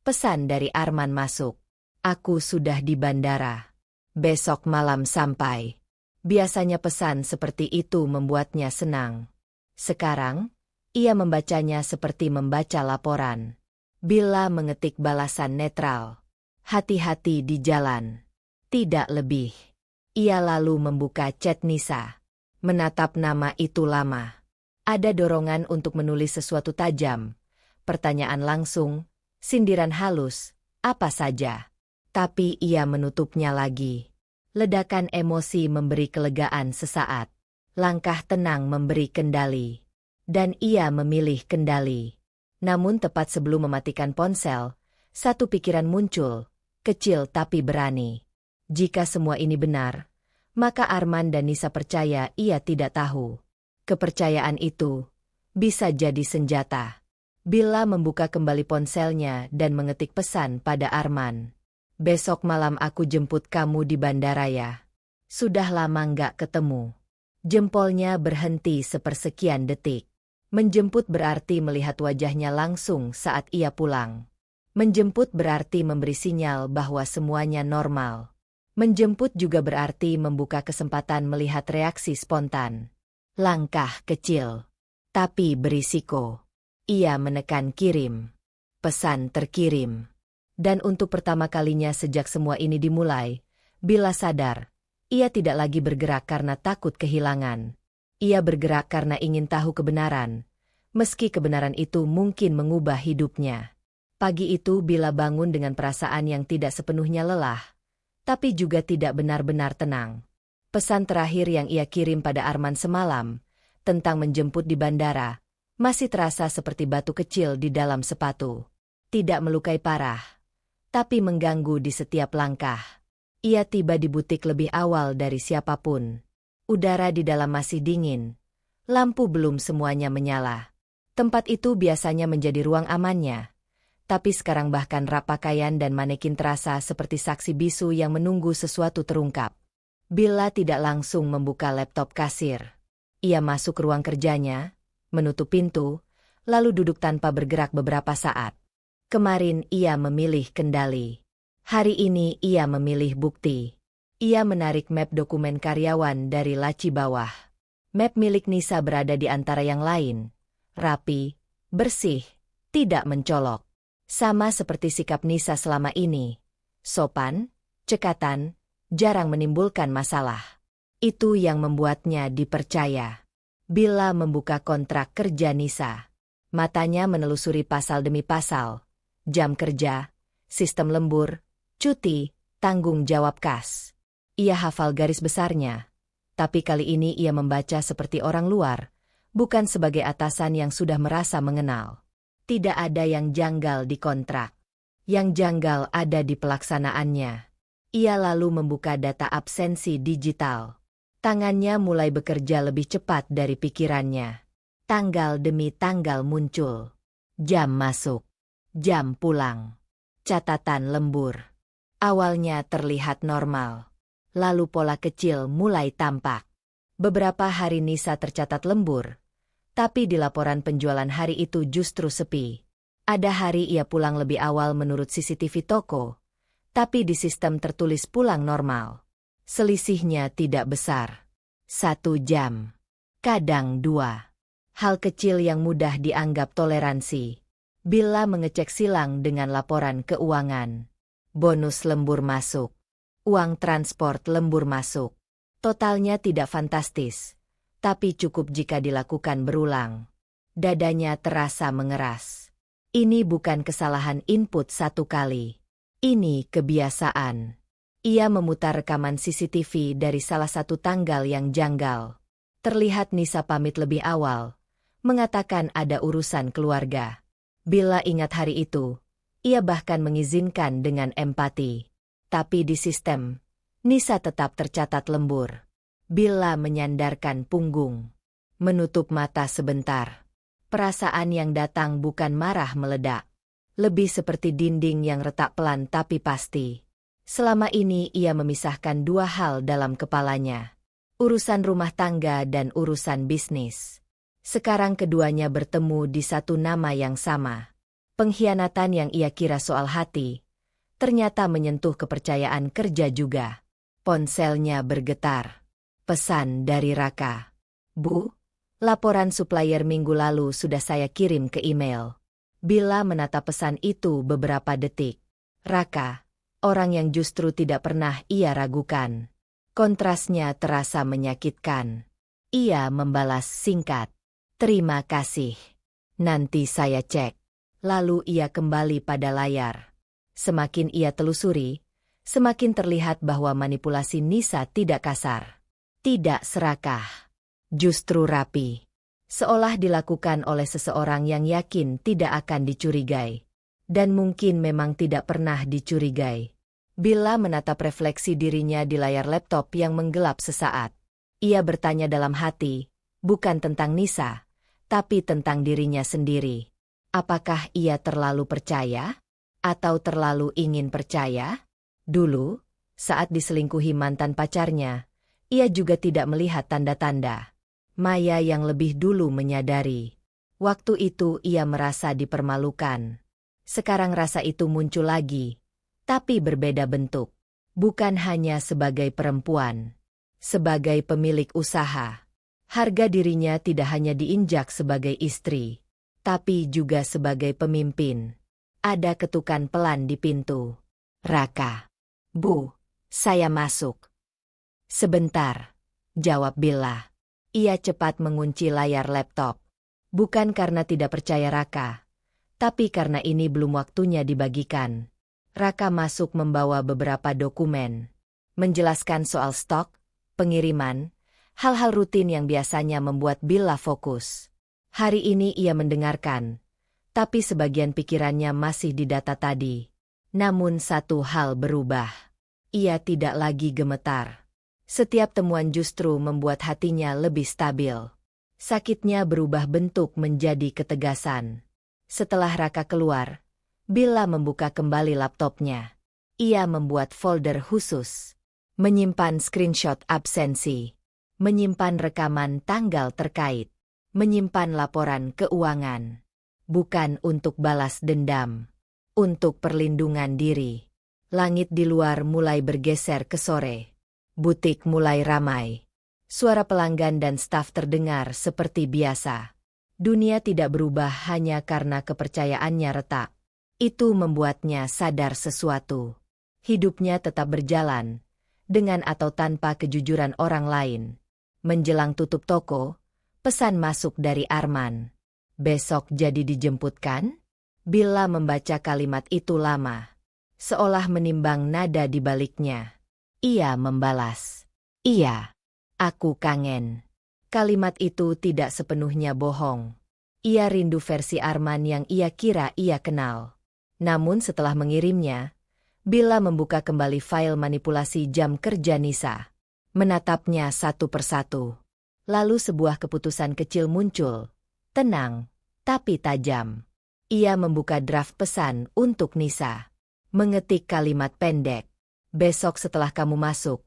pesan dari Arman masuk. Aku sudah di bandara. Besok malam sampai. Biasanya pesan seperti itu membuatnya senang. Sekarang, ia membacanya seperti membaca laporan. Bila mengetik balasan netral. Hati-hati di jalan. Tidak lebih. Ia lalu membuka chat Nisa. Menatap nama itu lama. Ada dorongan untuk menulis sesuatu tajam. Pertanyaan langsung, sindiran halus, apa saja. Tapi ia menutupnya lagi. Ledakan emosi memberi kelegaan sesaat. Langkah tenang memberi kendali. Dan ia memilih kendali. Namun tepat sebelum mematikan ponsel, satu pikiran muncul, kecil tapi berani. Jika semua ini benar, maka Arman dan Nisa percaya ia tidak tahu. Kepercayaan itu bisa jadi senjata. Bila membuka kembali ponselnya dan mengetik pesan pada Arman. Besok malam aku jemput kamu di bandara ya. Sudah lama nggak ketemu. Jempolnya berhenti sepersekian detik. Menjemput berarti melihat wajahnya langsung saat ia pulang. Menjemput berarti memberi sinyal bahwa semuanya normal. Menjemput juga berarti membuka kesempatan melihat reaksi spontan. Langkah kecil. tapi berisiko. Ia menekan kirim. Pesan terkirim. Dan untuk pertama kalinya sejak semua ini dimulai, Bella sadar, ia tidak lagi bergerak karena takut kehilangan. Ia bergerak karena ingin tahu kebenaran, meski kebenaran itu mungkin mengubah hidupnya. Pagi itu Bella bangun dengan perasaan yang tidak sepenuhnya lelah, tapi juga tidak benar-benar tenang. Pesan terakhir yang ia kirim pada Arman semalam, tentang menjemput di bandara, masih terasa seperti batu kecil di dalam sepatu. Tidak melukai parah, tapi mengganggu di setiap langkah. Ia tiba di butik lebih awal dari siapapun. Udara di dalam masih dingin. Lampu belum semuanya menyala. Tempat itu biasanya menjadi ruang amannya. Tapi sekarang bahkan rak pakaian dan manekin terasa seperti saksi bisu yang menunggu sesuatu terungkap. Bella tidak langsung membuka laptop kasir. Ia masuk ke ruang kerjanya, menutup pintu, lalu duduk tanpa bergerak beberapa saat. Kemarin ia memilih kendali. Hari ini ia memilih bukti. Ia menarik map dokumen karyawan dari laci bawah. Map milik Nisa berada di antara yang lain. Rapi, bersih, tidak mencolok. Sama seperti sikap Nisa selama ini. Sopan, cekatan, jarang menimbulkan masalah. Itu yang membuatnya dipercaya. Bella membuka kontrak kerja Nisa. Matanya menelusuri pasal demi pasal. Jam kerja, sistem lembur, cuti, tanggung jawab kas. Ia hafal garis besarnya. Tapi kali ini ia membaca seperti orang luar, bukan sebagai atasan yang sudah merasa mengenal. Tidak ada yang janggal di kontrak. Yang janggal ada di pelaksanaannya. Ia lalu membuka data absensi digital. Tangannya mulai bekerja lebih cepat dari pikirannya. Tanggal demi tanggal muncul. Jam masuk. Jam pulang. Catatan lembur. Awalnya terlihat normal. Lalu pola kecil mulai tampak. Beberapa hari Nisa tercatat lembur. Tapi di laporan penjualan hari itu justru sepi. Ada hari ia pulang lebih awal menurut CCTV toko. Tapi di sistem tertulis pulang normal. Selisihnya tidak besar. 1 jam. Kadang 2. Hal kecil yang mudah dianggap toleransi. Bella mengecek silang dengan laporan keuangan. Bonus lembur masuk. Uang transport lembur masuk. Totalnya tidak fantastis, tapi cukup jika dilakukan berulang. Dadanya terasa mengeras. Ini bukan kesalahan input satu kali. Ini kebiasaan. Ia memutar rekaman CCTV dari salah satu tanggal yang janggal. Terlihat Nisa pamit lebih awal, mengatakan ada urusan keluarga. Bella ingat hari itu, ia bahkan mengizinkan dengan empati. Tapi di sistem, Nisa tetap tercatat lembur. Bella menyandarkan punggung. Menutup mata sebentar. Perasaan yang datang bukan marah meledak. Lebih seperti dinding yang retak pelan tapi pasti. Selama ini ia memisahkan dua hal dalam kepalanya. Urusan rumah tangga dan urusan bisnis. Sekarang keduanya bertemu di satu nama yang sama. Pengkhianatan yang ia kira soal hati, ternyata menyentuh kepercayaan kerja juga. Ponselnya bergetar. Pesan dari Raka. Bu, laporan supplier minggu lalu sudah saya kirim ke email. Bella menatap pesan itu beberapa detik. Raka, orang yang justru tidak pernah ia ragukan. Kontrasnya terasa menyakitkan. Ia membalas singkat. Terima kasih. Nanti saya cek. Lalu ia kembali pada layar. Semakin ia telusuri, semakin terlihat bahwa manipulasi Nisa tidak kasar. Tidak serakah. Justru rapi. Seolah dilakukan oleh seseorang yang yakin tidak akan dicurigai. Dan mungkin memang tidak pernah dicurigai. Bella menatap refleksi dirinya di layar laptop yang menggelap sesaat. Ia bertanya dalam hati, bukan tentang Nisa, tapi tentang dirinya sendiri. Apakah ia terlalu percaya? Atau terlalu ingin percaya? Dulu, saat diselingkuhi mantan pacarnya, ia juga tidak melihat tanda-tanda. Maya yang lebih dulu menyadari. Waktu itu ia merasa dipermalukan. Sekarang rasa itu muncul lagi, tapi berbeda bentuk. Bukan hanya sebagai perempuan, sebagai pemilik usaha. Harga dirinya tidak hanya diinjak sebagai istri, tapi juga sebagai pemimpin. Ada ketukan pelan di pintu. "Raka." "Bu, saya masuk." "Sebentar," jawab Bella. Ia cepat mengunci layar laptop. Bukan karena tidak percaya Raka, tapi karena ini belum waktunya dibagikan. Raka masuk membawa beberapa dokumen, menjelaskan soal stok, pengiriman, hal-hal rutin yang biasanya membuat Bella fokus. Hari ini ia mendengarkan, tapi sebagian pikirannya masih di data tadi. Namun satu hal berubah. Ia tidak lagi gemetar. Setiap temuan justru membuat hatinya lebih stabil. Sakitnya berubah bentuk menjadi ketegasan. Setelah Raka keluar, Bella membuka kembali laptopnya. Ia membuat folder khusus, menyimpan screenshot absensi, menyimpan rekaman tanggal terkait, menyimpan laporan keuangan. Bukan untuk balas dendam, untuk perlindungan diri. Langit di luar mulai bergeser ke sore. Butik mulai ramai. Suara pelanggan dan staf terdengar seperti biasa. Dunia tidak berubah hanya karena kepercayaannya retak. Itu membuatnya sadar sesuatu. Hidupnya tetap berjalan, dengan atau tanpa kejujuran orang lain. Menjelang tutup toko, pesan masuk dari Arman. "Besok jadi dijemput kan?" Bella membaca kalimat itu lama, seolah menimbang nada di baliknya. Ia membalas, "Iya, aku kangen." Kalimat itu tidak sepenuhnya bohong. Ia rindu versi Arman yang ia kira ia kenal. Namun setelah mengirimnya, Bella membuka kembali file manipulasi jam kerja Nisa. Menatapnya satu persatu. Lalu sebuah keputusan kecil muncul. Tenang, tapi tajam. Ia membuka draft pesan untuk Nisa. Mengetik kalimat pendek. "Besok setelah kamu masuk,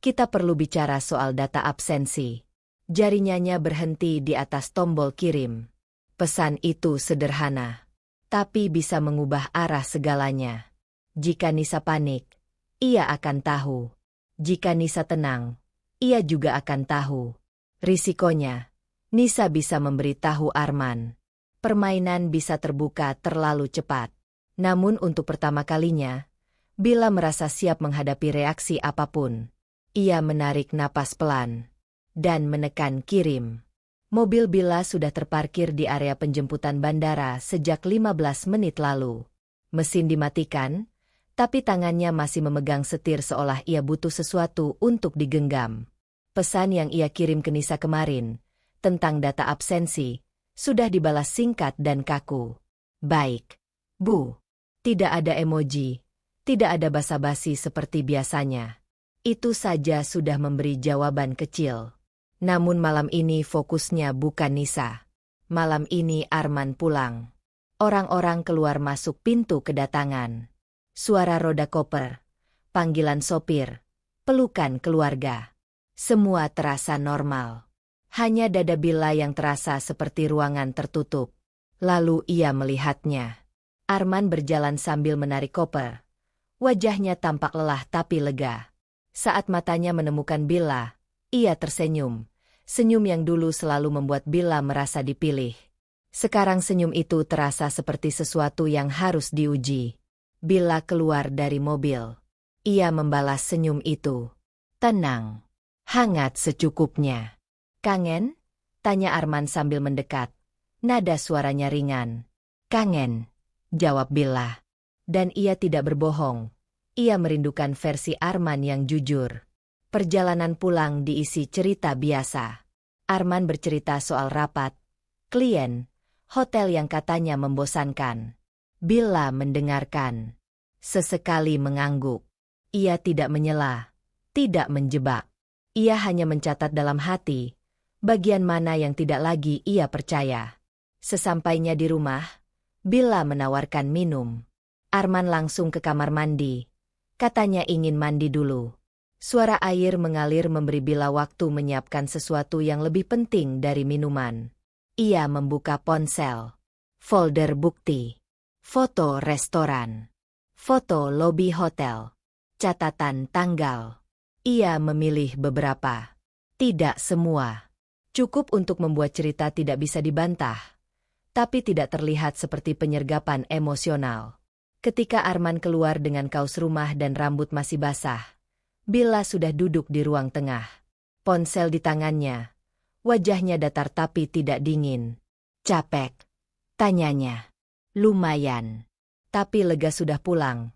kita perlu bicara soal data absensi." Jarinya berhenti di atas tombol kirim. Pesan itu sederhana, tapi bisa mengubah arah segalanya. Jika Nisa panik, ia akan tahu. Jika Nisa tenang, ia juga akan tahu. Risikonya, Nisa bisa memberitahu Arman. Permainan bisa terbuka terlalu cepat. Namun untuk pertama kalinya, Bella merasa siap menghadapi reaksi apapun. Ia menarik napas pelan dan menekan kirim. Mobil Bella sudah terparkir di area penjemputan bandara sejak 15 menit lalu. Mesin dimatikan, tapi tangannya masih memegang setir seolah ia butuh sesuatu untuk digenggam. Pesan yang ia kirim ke Nisa kemarin, tentang data absensi, sudah dibalas singkat dan kaku. "Baik, Bu." Tidak ada emoji. Tidak ada basa-basi seperti biasanya. Itu saja sudah memberi jawaban kecil. Namun malam ini fokusnya bukan Nisa. Malam ini Arman pulang. Orang-orang keluar masuk pintu kedatangan. Suara roda koper, panggilan sopir, pelukan keluarga. Semua terasa normal. Hanya dada Bella yang terasa seperti ruangan tertutup. Lalu ia melihatnya. Arman berjalan sambil menarik koper. Wajahnya tampak lelah tapi lega. Saat matanya menemukan Bella, ia tersenyum. Senyum yang dulu selalu membuat Bella merasa dipilih. Sekarang senyum itu terasa seperti sesuatu yang harus diuji. Bella keluar dari mobil. Ia membalas senyum itu. "Tenang. Hangat secukupnya." "Kangen?" tanya Arman sambil mendekat. Nada suaranya ringan. "Kangen," jawab Bella. Dan ia tidak berbohong. Ia merindukan versi Arman yang jujur. Perjalanan pulang diisi cerita biasa. Arman bercerita soal rapat, klien, hotel yang katanya membosankan. Bella mendengarkan. Sesekali mengangguk. Ia tidak menyela, tidak menjebak. Ia hanya mencatat dalam hati, bagian mana yang tidak lagi ia percaya. Sesampainya di rumah, Bella menawarkan minum. Arman langsung ke kamar mandi. Katanya ingin mandi dulu. Suara air mengalir memberi Bella waktu menyiapkan sesuatu yang lebih penting dari minuman. Ia membuka ponsel. Folder bukti. Foto restoran. Foto lobi hotel. Catatan tanggal. Ia memilih beberapa. Tidak semua. Cukup untuk membuat cerita tidak bisa dibantah, tapi tidak terlihat seperti penyergapan emosional. Ketika Arman keluar dengan kaos rumah dan rambut masih basah, Bella sudah duduk di ruang tengah. Ponsel di tangannya, wajahnya datar tapi tidak dingin. "Capek?" tanyanya. "Lumayan. Tapi lega sudah pulang,"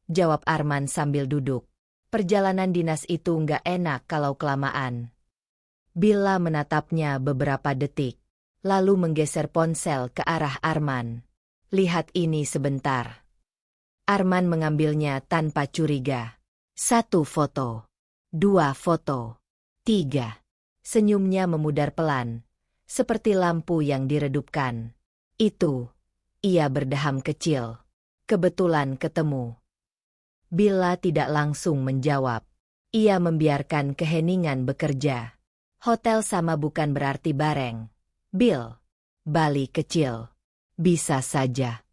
jawab Arman sambil duduk. "Perjalanan dinas itu nggak enak kalau kelamaan." Bella menatapnya beberapa detik, lalu menggeser ponsel ke arah Arman. "Lihat ini sebentar." Arman mengambilnya tanpa curiga. 1 foto, 2 foto, 3. Senyumnya memudar pelan, seperti lampu yang diredupkan. "Itu," ia berdeham kecil. "Kebetulan ketemu." Bella tidak langsung menjawab. Ia membiarkan keheningan bekerja. "Hotel sama bukan berarti bareng, Bill. Bali kecil. Bisa saja."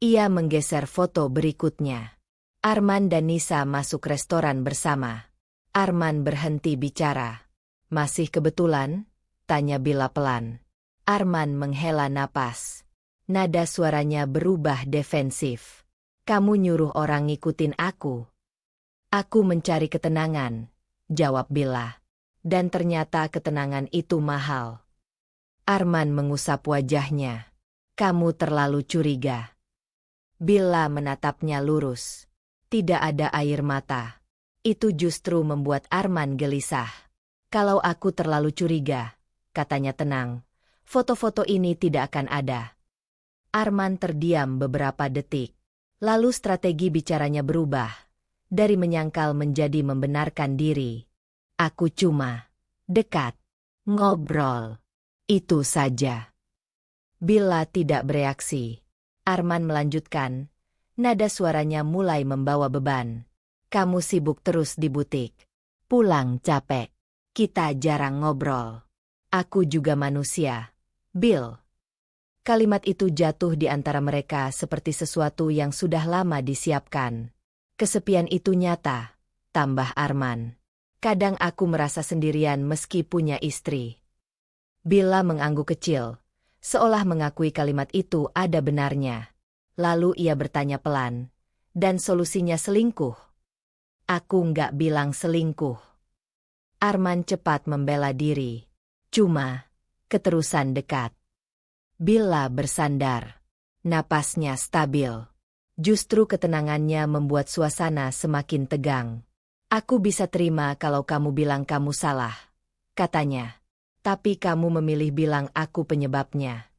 Ia menggeser foto berikutnya. Arman dan Nisa masuk restoran bersama. Arman berhenti bicara. "Masih kebetulan?" tanya Bella pelan. Arman menghela napas. Nada suaranya berubah defensif. "Kamu nyuruh orang ngikutin aku?" "Aku mencari ketenangan," jawab Bella. "Dan ternyata ketenangan itu mahal." Arman mengusap wajahnya. "Kamu terlalu curiga." Bella menatapnya lurus. Tidak ada air mata. Itu justru membuat Arman gelisah. "Kalau aku terlalu curiga," katanya tenang, "foto-foto ini tidak akan ada." Arman terdiam beberapa detik. Lalu strategi bicaranya berubah. Dari menyangkal menjadi membenarkan diri. "Aku cuma dekat. Ngobrol. Itu saja." Bella tidak bereaksi. Arman melanjutkan. Nada suaranya mulai membawa beban. "Kamu sibuk terus di butik. Pulang capek. Kita jarang ngobrol. Aku juga manusia, Bill." Kalimat itu jatuh di antara mereka seperti sesuatu yang sudah lama disiapkan. "Kesepian itu nyata," tambah Arman. "Kadang aku merasa sendirian meski punya istri." Bella mengangguk kecil, seolah mengakui kalimat itu ada benarnya. Lalu ia bertanya pelan, "Dan solusinya selingkuh?" "Aku nggak bilang selingkuh." Arman cepat membela diri. "Cuma keterusan dekat." Bella bersandar. Napasnya stabil. Justru ketenangannya membuat suasana semakin tegang. "Aku bisa terima kalau kamu bilang kamu salah," katanya. "Tapi kamu memilih bilang aku penyebabnya."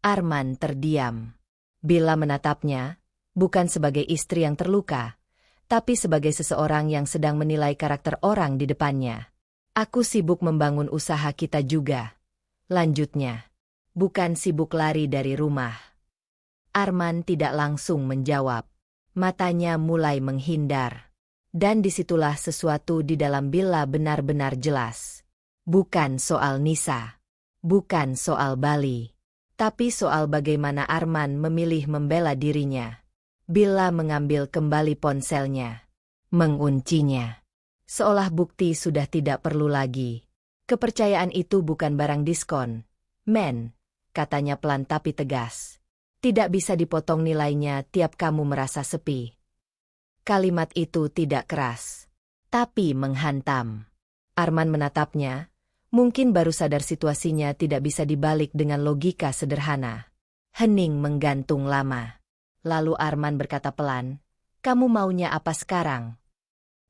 Arman terdiam. Bella menatapnya, bukan sebagai istri yang terluka, tapi sebagai seseorang yang sedang menilai karakter orang di depannya. "Aku sibuk membangun usaha kita juga," lanjutnya. "Bukan sibuk lari dari rumah." Arman tidak langsung menjawab. Matanya mulai menghindar. Dan disitulah sesuatu di dalam Bella benar-benar jelas. Bukan soal Nisa. Bukan soal Bali. Tapi soal bagaimana Arman memilih membela dirinya. Bella mengambil kembali ponselnya. Menguncinya. Seolah bukti sudah tidak perlu lagi. "Kepercayaan itu bukan barang diskon, men," katanya pelan tapi tegas. "Tidak bisa dipotong nilainya tiap kamu merasa sepi." Kalimat itu tidak keras, tapi menghantam. Arman menatapnya, mungkin baru sadar situasinya tidak bisa dibalik dengan logika sederhana. Hening menggantung lama. Lalu Arman berkata pelan, "Kamu maunya apa sekarang?"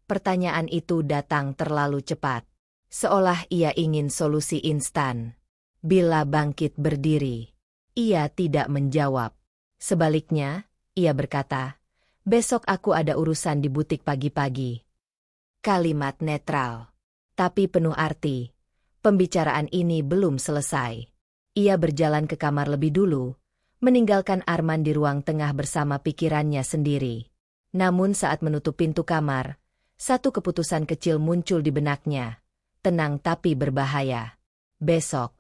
Pertanyaan itu datang terlalu cepat, seolah ia ingin solusi instan. Bella bangkit berdiri. Ia tidak menjawab. Sebaliknya, ia berkata, "Besok aku ada urusan di butik pagi-pagi." Kalimat netral, tapi penuh arti. Pembicaraan ini belum selesai. Ia berjalan ke kamar lebih dulu, meninggalkan Arman di ruang tengah bersama pikirannya sendiri. Namun saat menutup pintu kamar, satu keputusan kecil muncul di benaknya. Tenang tapi berbahaya. Besok,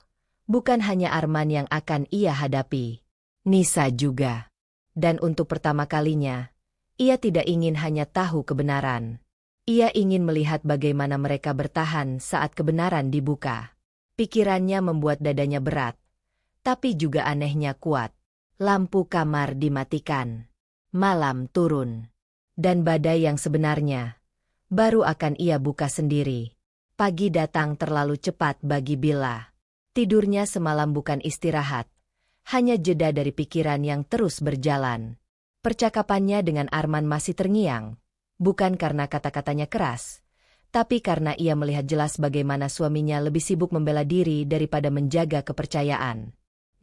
bukan hanya Arman yang akan ia hadapi. Nisa juga. Dan untuk pertama kalinya, ia tidak ingin hanya tahu kebenaran. Ia ingin melihat bagaimana mereka bertahan saat kebenaran dibuka. Pikirannya membuat dadanya berat, tapi juga anehnya kuat. Lampu kamar dimatikan. Malam turun. Dan badai yang sebenarnya baru akan ia buka sendiri. Pagi datang terlalu cepat bagi Bella. Tidurnya semalam bukan istirahat, hanya jeda dari pikiran yang terus berjalan. Percakapannya dengan Arman masih terngiang, bukan karena kata-katanya keras, tapi karena ia melihat jelas bagaimana suaminya lebih sibuk membela diri daripada menjaga kepercayaan.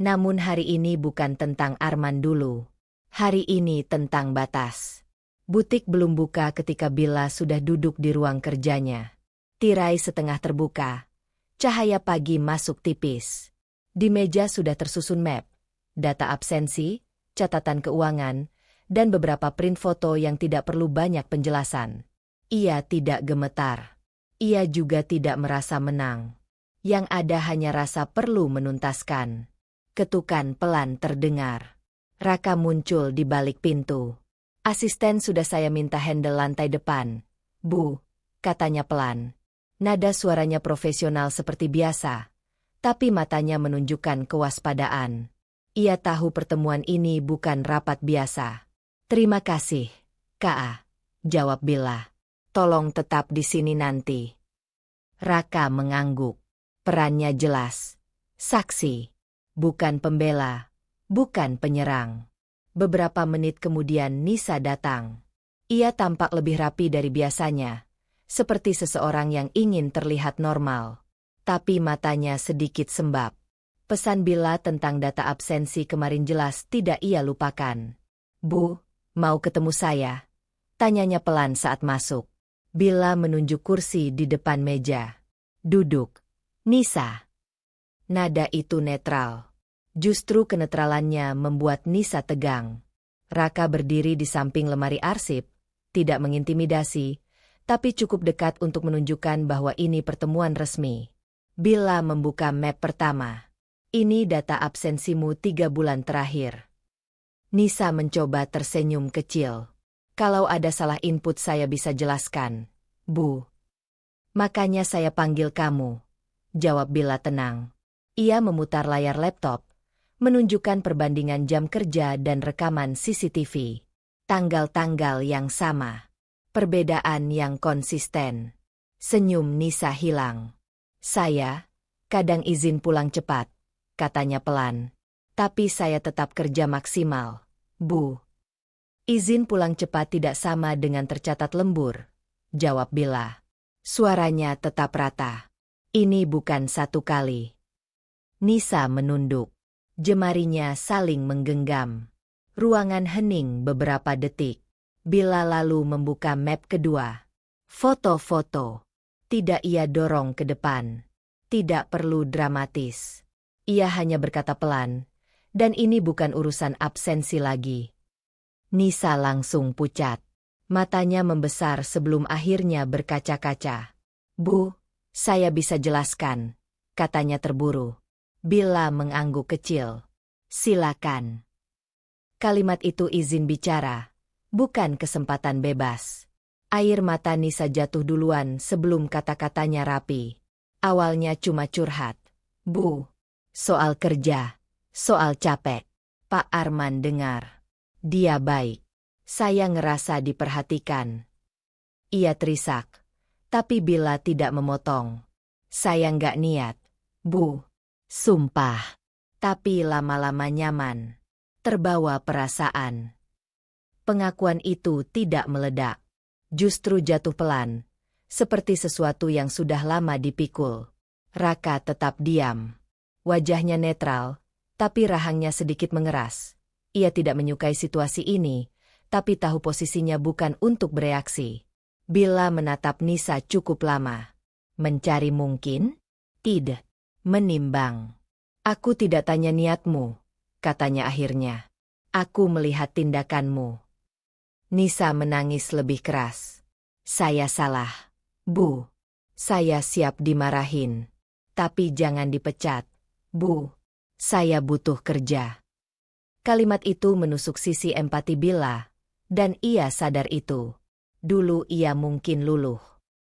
Namun hari ini bukan tentang Arman dulu. Hari ini tentang batas. Butik belum buka ketika Bella sudah duduk di ruang kerjanya. Tirai setengah terbuka. Cahaya pagi masuk tipis. Di meja sudah tersusun map, data absensi, catatan keuangan, dan beberapa print foto yang tidak perlu banyak penjelasan. Ia tidak gemetar. Ia juga tidak merasa menang. Yang ada hanya rasa perlu menuntaskan. Ketukan pelan terdengar. Raka muncul di balik pintu. Asisten sudah saya minta handle lantai depan. Bu, katanya pelan. Nada suaranya profesional seperti biasa, tapi matanya menunjukkan kewaspadaan. Ia tahu pertemuan ini bukan rapat biasa. Terima kasih, Ka, jawab Bella. Tolong tetap di sini nanti. Raka mengangguk. Perannya jelas. Saksi. Bukan pembela, bukan penyerang. Beberapa menit kemudian Nisa datang. Ia tampak lebih rapi dari biasanya, seperti seseorang yang ingin terlihat normal. Tapi matanya sedikit sembab. Pesan Bella tentang data absensi kemarin jelas tidak ia lupakan. Bu, mau ketemu saya? Tanyanya pelan saat masuk. Bella menunjuk kursi di depan meja. Duduk. Nisa. Nada itu netral. Justru kenetralannya membuat Nisa tegang. Raka berdiri di samping lemari arsip, tidak mengintimidasi, tapi cukup dekat untuk menunjukkan bahwa ini pertemuan resmi. Bella membuka map pertama. Ini data absensimu 3 bulan terakhir. Nisa mencoba tersenyum kecil. Kalau ada salah input saya bisa jelaskan, Bu. Makanya saya panggil kamu, jawab Bella tenang. Ia memutar layar laptop, menunjukkan perbandingan jam kerja dan rekaman CCTV. Tanggal-tanggal yang sama. Perbedaan yang konsisten. Senyum Nisa hilang. Saya, kadang izin pulang cepat, katanya pelan. Tapi saya tetap kerja maksimal, Bu. Izin pulang cepat tidak sama dengan tercatat lembur, jawab Bella. Suaranya tetap rata. Ini bukan satu kali. Nisa menunduk. Jemarinya saling menggenggam. Ruangan hening beberapa detik. Bella lalu membuka map kedua. Foto-foto. Tidak ia dorong ke depan. Tidak perlu dramatis. Ia hanya berkata pelan, dan ini bukan urusan absensi lagi. Nisa langsung pucat. Matanya membesar sebelum akhirnya berkaca-kaca. Bu, saya bisa jelaskan, katanya terburu. Bella mengangguk kecil. Silakan. Kalimat itu izin bicara, bukan kesempatan bebas. Air mata Nisa jatuh duluan sebelum kata-katanya rapi. Awalnya cuma curhat. Bu, soal kerja, soal capek. Pak Arman dengar. Dia baik. Saya ngerasa diperhatikan. Ia terisak. Tapi Bella tidak memotong. Saya nggak niat, Bu. Sumpah. Tapi lama-lama nyaman. Terbawa perasaan. Pengakuan itu tidak meledak. Justru jatuh pelan. Seperti sesuatu yang sudah lama dipikul. Raka tetap diam. Wajahnya netral, tapi rahangnya sedikit mengeras. Ia tidak menyukai situasi ini, tapi tahu posisinya bukan untuk bereaksi. Bella menatap Nisa cukup lama. Mencari mungkin? Tidak. Menimbang. Aku tidak tanya niatmu, katanya akhirnya. Aku melihat tindakanmu. Nisa menangis lebih keras. Saya salah, Bu. Saya siap dimarahin. Tapi jangan dipecat, Bu. Saya butuh kerja. Kalimat itu menusuk sisi empati Bella, dan ia sadar itu. Dulu ia mungkin luluh.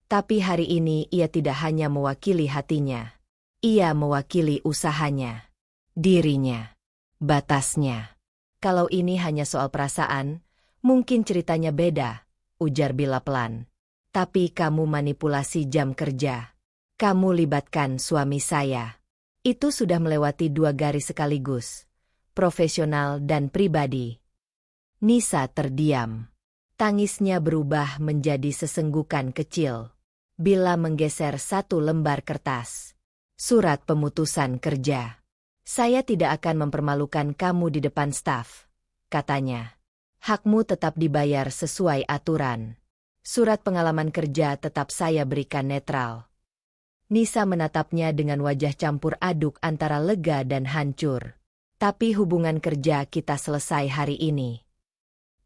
Tapi hari ini ia tidak hanya mewakili hatinya. Ia mewakili usahanya, dirinya, batasnya. Kalau ini hanya soal perasaan, mungkin ceritanya beda, ujar Bila pelan. Tapi kamu manipulasi jam kerja. Kamu libatkan suami saya. Itu sudah melewati 2 garis sekaligus, profesional dan pribadi. Nisa terdiam. Tangisnya berubah menjadi sesenggukan kecil. Bila menggeser 1 lembar kertas. Surat pemutusan kerja. Saya tidak akan mempermalukan kamu di depan staf, katanya. Hakmu tetap dibayar sesuai aturan. Surat pengalaman kerja tetap saya berikan netral. Nisa menatapnya dengan wajah campur aduk antara lega dan hancur. Tapi hubungan kerja kita selesai hari ini.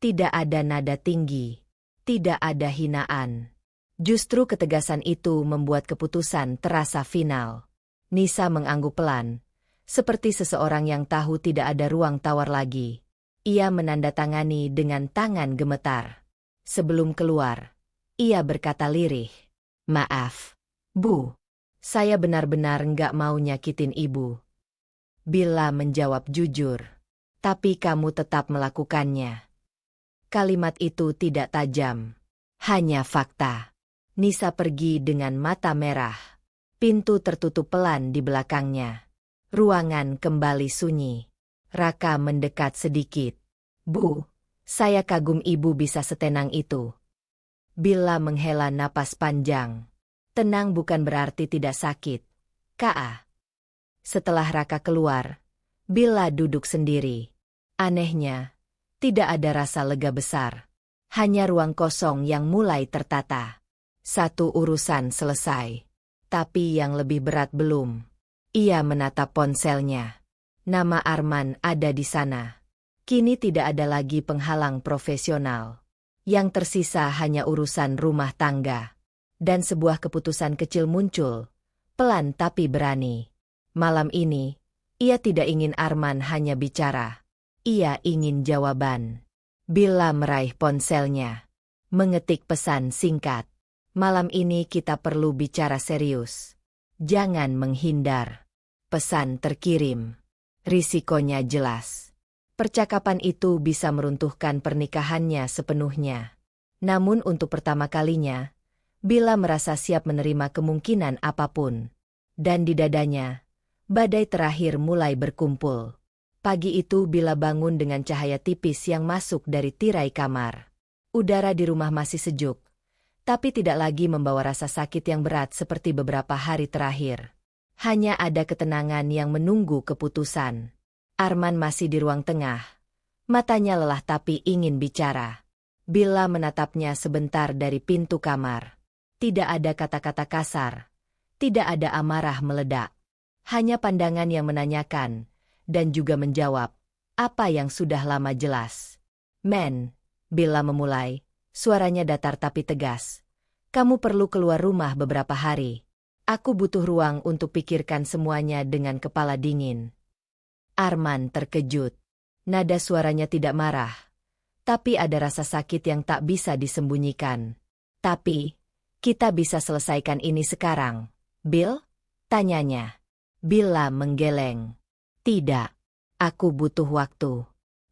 Tidak ada nada tinggi. Tidak ada hinaan. Justru ketegasan itu membuat keputusan terasa final. Nisa mengangguk pelan. Seperti seseorang yang tahu tidak ada ruang tawar lagi. Ia menandatangani dengan tangan gemetar. Sebelum keluar, ia berkata lirih, "Maaf, Bu. Saya benar-benar nggak mau nyakitin Ibu." Bila menjawab jujur, "Tapi kamu tetap melakukannya." Kalimat itu tidak tajam. Hanya fakta. Nisa pergi dengan mata merah. Pintu tertutup pelan di belakangnya. Ruangan kembali sunyi. Raka mendekat sedikit. "Bu, saya kagum Ibu bisa setenang itu." Bila menghela napas panjang. Tenang bukan berarti tidak sakit. Ka. Setelah Raka keluar, Bila duduk sendiri. Anehnya, tidak ada rasa lega besar. Hanya ruang kosong yang mulai tertata. Satu urusan selesai. Tapi yang lebih berat belum. Ia menatap ponselnya. Nama Arman ada di sana. Kini tidak ada lagi penghalang profesional. Yang tersisa hanya urusan rumah tangga. Dan sebuah keputusan kecil muncul. Pelan tapi berani. Malam ini, ia tidak ingin Arman hanya bicara. Ia ingin jawaban. Bila meraih ponselnya. Mengetik pesan singkat. "Malam ini kita perlu bicara serius. Jangan menghindar." Pesan terkirim. Risikonya jelas. Percakapan itu bisa meruntuhkan pernikahannya sepenuhnya. Namun untuk pertama kalinya, Bila merasa siap menerima kemungkinan apapun. Dan di dadanya, badai terakhir mulai berkumpul. Pagi itu Bila bangun dengan cahaya tipis yang masuk dari tirai kamar. Udara di rumah masih sejuk, tapi tidak lagi membawa rasa sakit yang berat seperti beberapa hari terakhir. Hanya ada ketenangan yang menunggu keputusan. Arman masih di ruang tengah. Matanya lelah tapi ingin bicara. Bila menatapnya sebentar dari pintu kamar. Tidak ada kata-kata kasar. Tidak ada amarah meledak. Hanya pandangan yang menanyakan, dan juga menjawab, apa yang sudah lama jelas. "Men," Bila memulai, suaranya datar tapi tegas. "Kamu perlu keluar rumah beberapa hari. Aku butuh ruang untuk pikirkan semuanya dengan kepala dingin." Arman terkejut. Nada suaranya tidak marah. Tapi ada rasa sakit yang tak bisa disembunyikan. "Tapi, kita bisa selesaikan ini sekarang, Bill?" tanyanya. Bila menggeleng. "Tidak. Aku butuh waktu.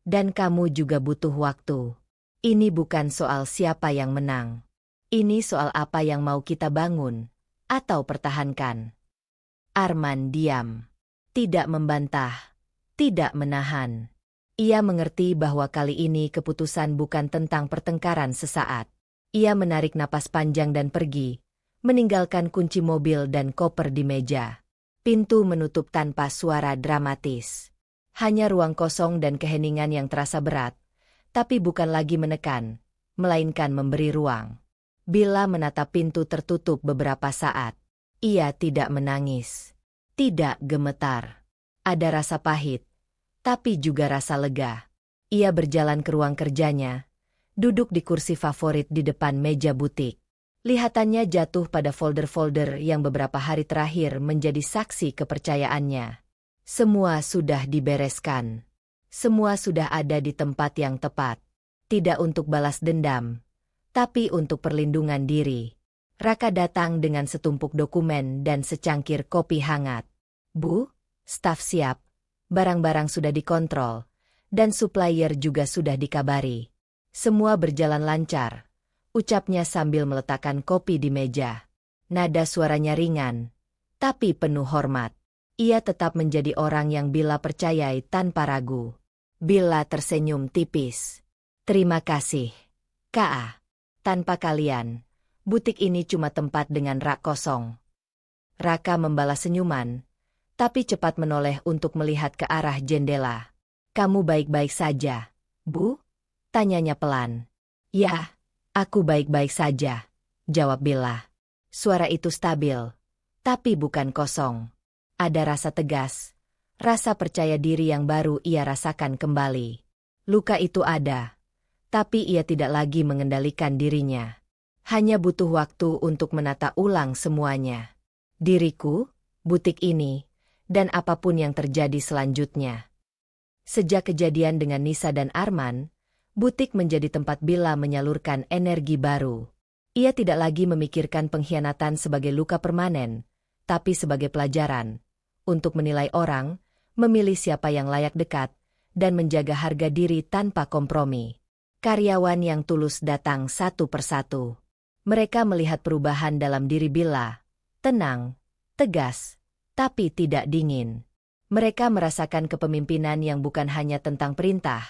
Dan kamu juga butuh waktu. Ini bukan soal siapa yang menang. Ini soal apa yang mau kita bangun. Atau pertahankan." Arman diam. Tidak membantah. Tidak menahan. Ia mengerti bahwa kali ini keputusan bukan tentang pertengkaran sesaat. Ia menarik napas panjang dan pergi, meninggalkan kunci mobil dan koper di meja. Pintu menutup tanpa suara dramatis. Hanya ruang kosong dan keheningan yang terasa berat, tapi bukan lagi menekan, melainkan memberi ruang. Bila menatap pintu tertutup beberapa saat, ia tidak menangis. Tidak gemetar. Ada rasa pahit, tapi juga rasa lega. Ia berjalan ke ruang kerjanya, duduk di kursi favorit di depan meja butik. Lihatannya jatuh pada folder-folder yang beberapa hari terakhir menjadi saksi kepercayaannya. Semua sudah dibereskan. Semua sudah ada di tempat yang tepat. Tidak untuk balas dendam, tapi untuk perlindungan diri. Raka datang dengan setumpuk dokumen dan secangkir kopi hangat. Bu, staf siap, barang-barang sudah dikontrol, dan supplier juga sudah dikabari. Semua berjalan lancar, ucapnya sambil meletakkan kopi di meja. Nada suaranya ringan, tapi penuh hormat. Ia tetap menjadi orang yang Billa percayai tanpa ragu. Billa tersenyum tipis. Terima kasih, Ka. Tanpa kalian, butik ini cuma tempat dengan rak kosong. Raka membalas senyuman, tapi cepat menoleh untuk melihat ke arah jendela. Kamu baik-baik saja, Bu? Tanyanya pelan. Ya, aku baik-baik saja, jawab Billa. Suara itu stabil, tapi bukan kosong. Ada rasa tegas, rasa percaya diri yang baru ia rasakan kembali. Luka itu ada, tapi ia tidak lagi mengendalikan dirinya. Hanya butuh waktu untuk menata ulang semuanya. Diriku, butik ini, dan apapun yang terjadi selanjutnya. Sejak kejadian dengan Nisa dan Arman, butik menjadi tempat Billa menyalurkan energi baru. Ia tidak lagi memikirkan pengkhianatan sebagai luka permanen, tapi sebagai pelajaran. Untuk menilai orang, memilih siapa yang layak dekat, dan menjaga harga diri tanpa kompromi. Karyawan yang tulus datang satu persatu. Mereka melihat perubahan dalam diri Billa. Tenang, tegas, tapi tidak dingin. Mereka merasakan kepemimpinan yang bukan hanya tentang perintah,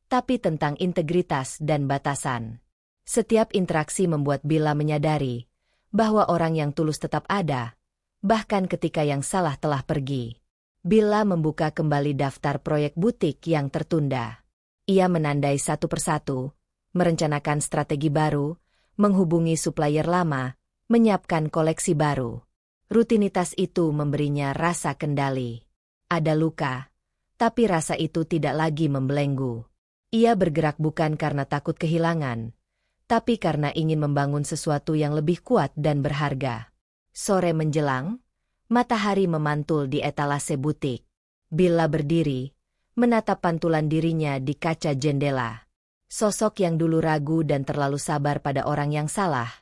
tapi tentang integritas dan batasan. Setiap interaksi membuat Billa menyadari bahwa orang yang tulus tetap ada, bahkan ketika yang salah telah pergi. Billa membuka kembali daftar proyek butik yang tertunda. Ia menandai satu persatu, merencanakan strategi baru, menghubungi supplier lama, menyiapkan koleksi baru. Rutinitas itu memberinya rasa kendali. Ada luka, tapi rasa itu tidak lagi membelenggu. Ia bergerak bukan karena takut kehilangan, tapi karena ingin membangun sesuatu yang lebih kuat dan berharga. Sore menjelang, matahari memantul di etalase butik. Billa berdiri, menatap pantulan dirinya di kaca jendela. Sosok yang dulu ragu dan terlalu sabar pada orang yang salah,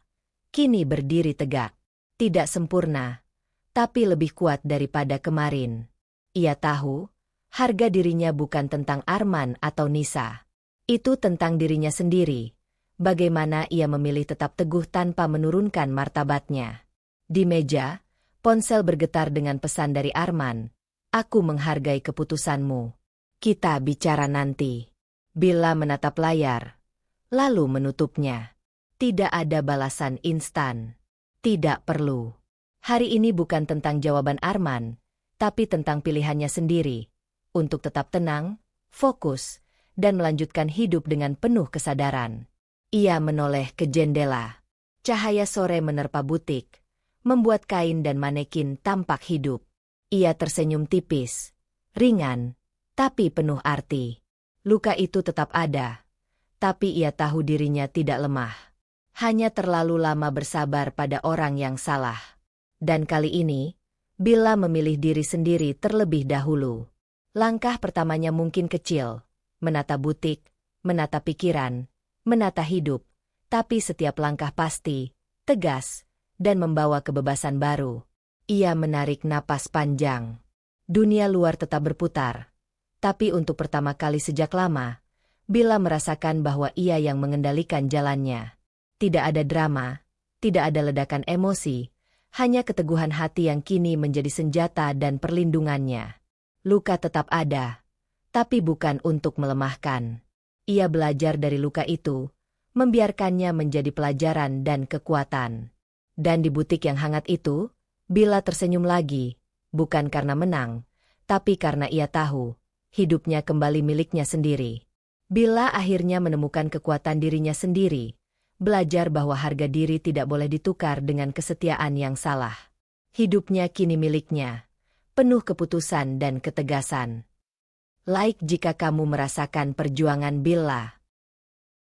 kini berdiri tegak. Tidak sempurna, tapi lebih kuat daripada kemarin. Ia tahu, harga dirinya bukan tentang Arman atau Nisa. Itu tentang dirinya sendiri. Bagaimana ia memilih tetap teguh tanpa menurunkan martabatnya. Di meja, ponsel bergetar dengan pesan dari Arman. Aku menghargai keputusanmu. Kita bicara nanti. Billa menatap layar, lalu menutupnya. Tidak ada balasan instan. Tidak perlu. Hari ini bukan tentang jawaban Arman, tapi tentang pilihannya sendiri. Untuk tetap tenang, fokus, dan melanjutkan hidup dengan penuh kesadaran. Ia menoleh ke jendela. Cahaya sore menerpa butik, membuat kain dan manekin tampak hidup. Ia tersenyum tipis, ringan, tapi penuh arti. Luka itu tetap ada, tapi ia tahu dirinya tidak lemah. Hanya terlalu lama bersabar pada orang yang salah. Dan kali ini, Billa memilih diri sendiri terlebih dahulu. Langkah pertamanya mungkin kecil, menata butik, menata pikiran, menata hidup, tapi setiap langkah pasti, tegas, dan membawa kebebasan baru. Ia menarik napas panjang. Dunia luar tetap berputar, tapi untuk pertama kali sejak lama, Billa merasakan bahwa ia yang mengendalikan jalannya. Tidak ada drama, tidak ada ledakan emosi, hanya keteguhan hati yang kini menjadi senjata dan perlindungannya. Luka tetap ada, tapi bukan untuk melemahkan. Ia belajar dari luka itu, membiarkannya menjadi pelajaran dan kekuatan. Dan di butik yang hangat itu, Billa tersenyum lagi, bukan karena menang, tapi karena ia tahu, hidupnya kembali miliknya sendiri. Billa akhirnya menemukan kekuatan dirinya sendiri, belajar bahwa harga diri tidak boleh ditukar dengan kesetiaan yang salah. Hidupnya kini miliknya, penuh keputusan dan ketegasan. Like jika kamu merasakan perjuangan Billa.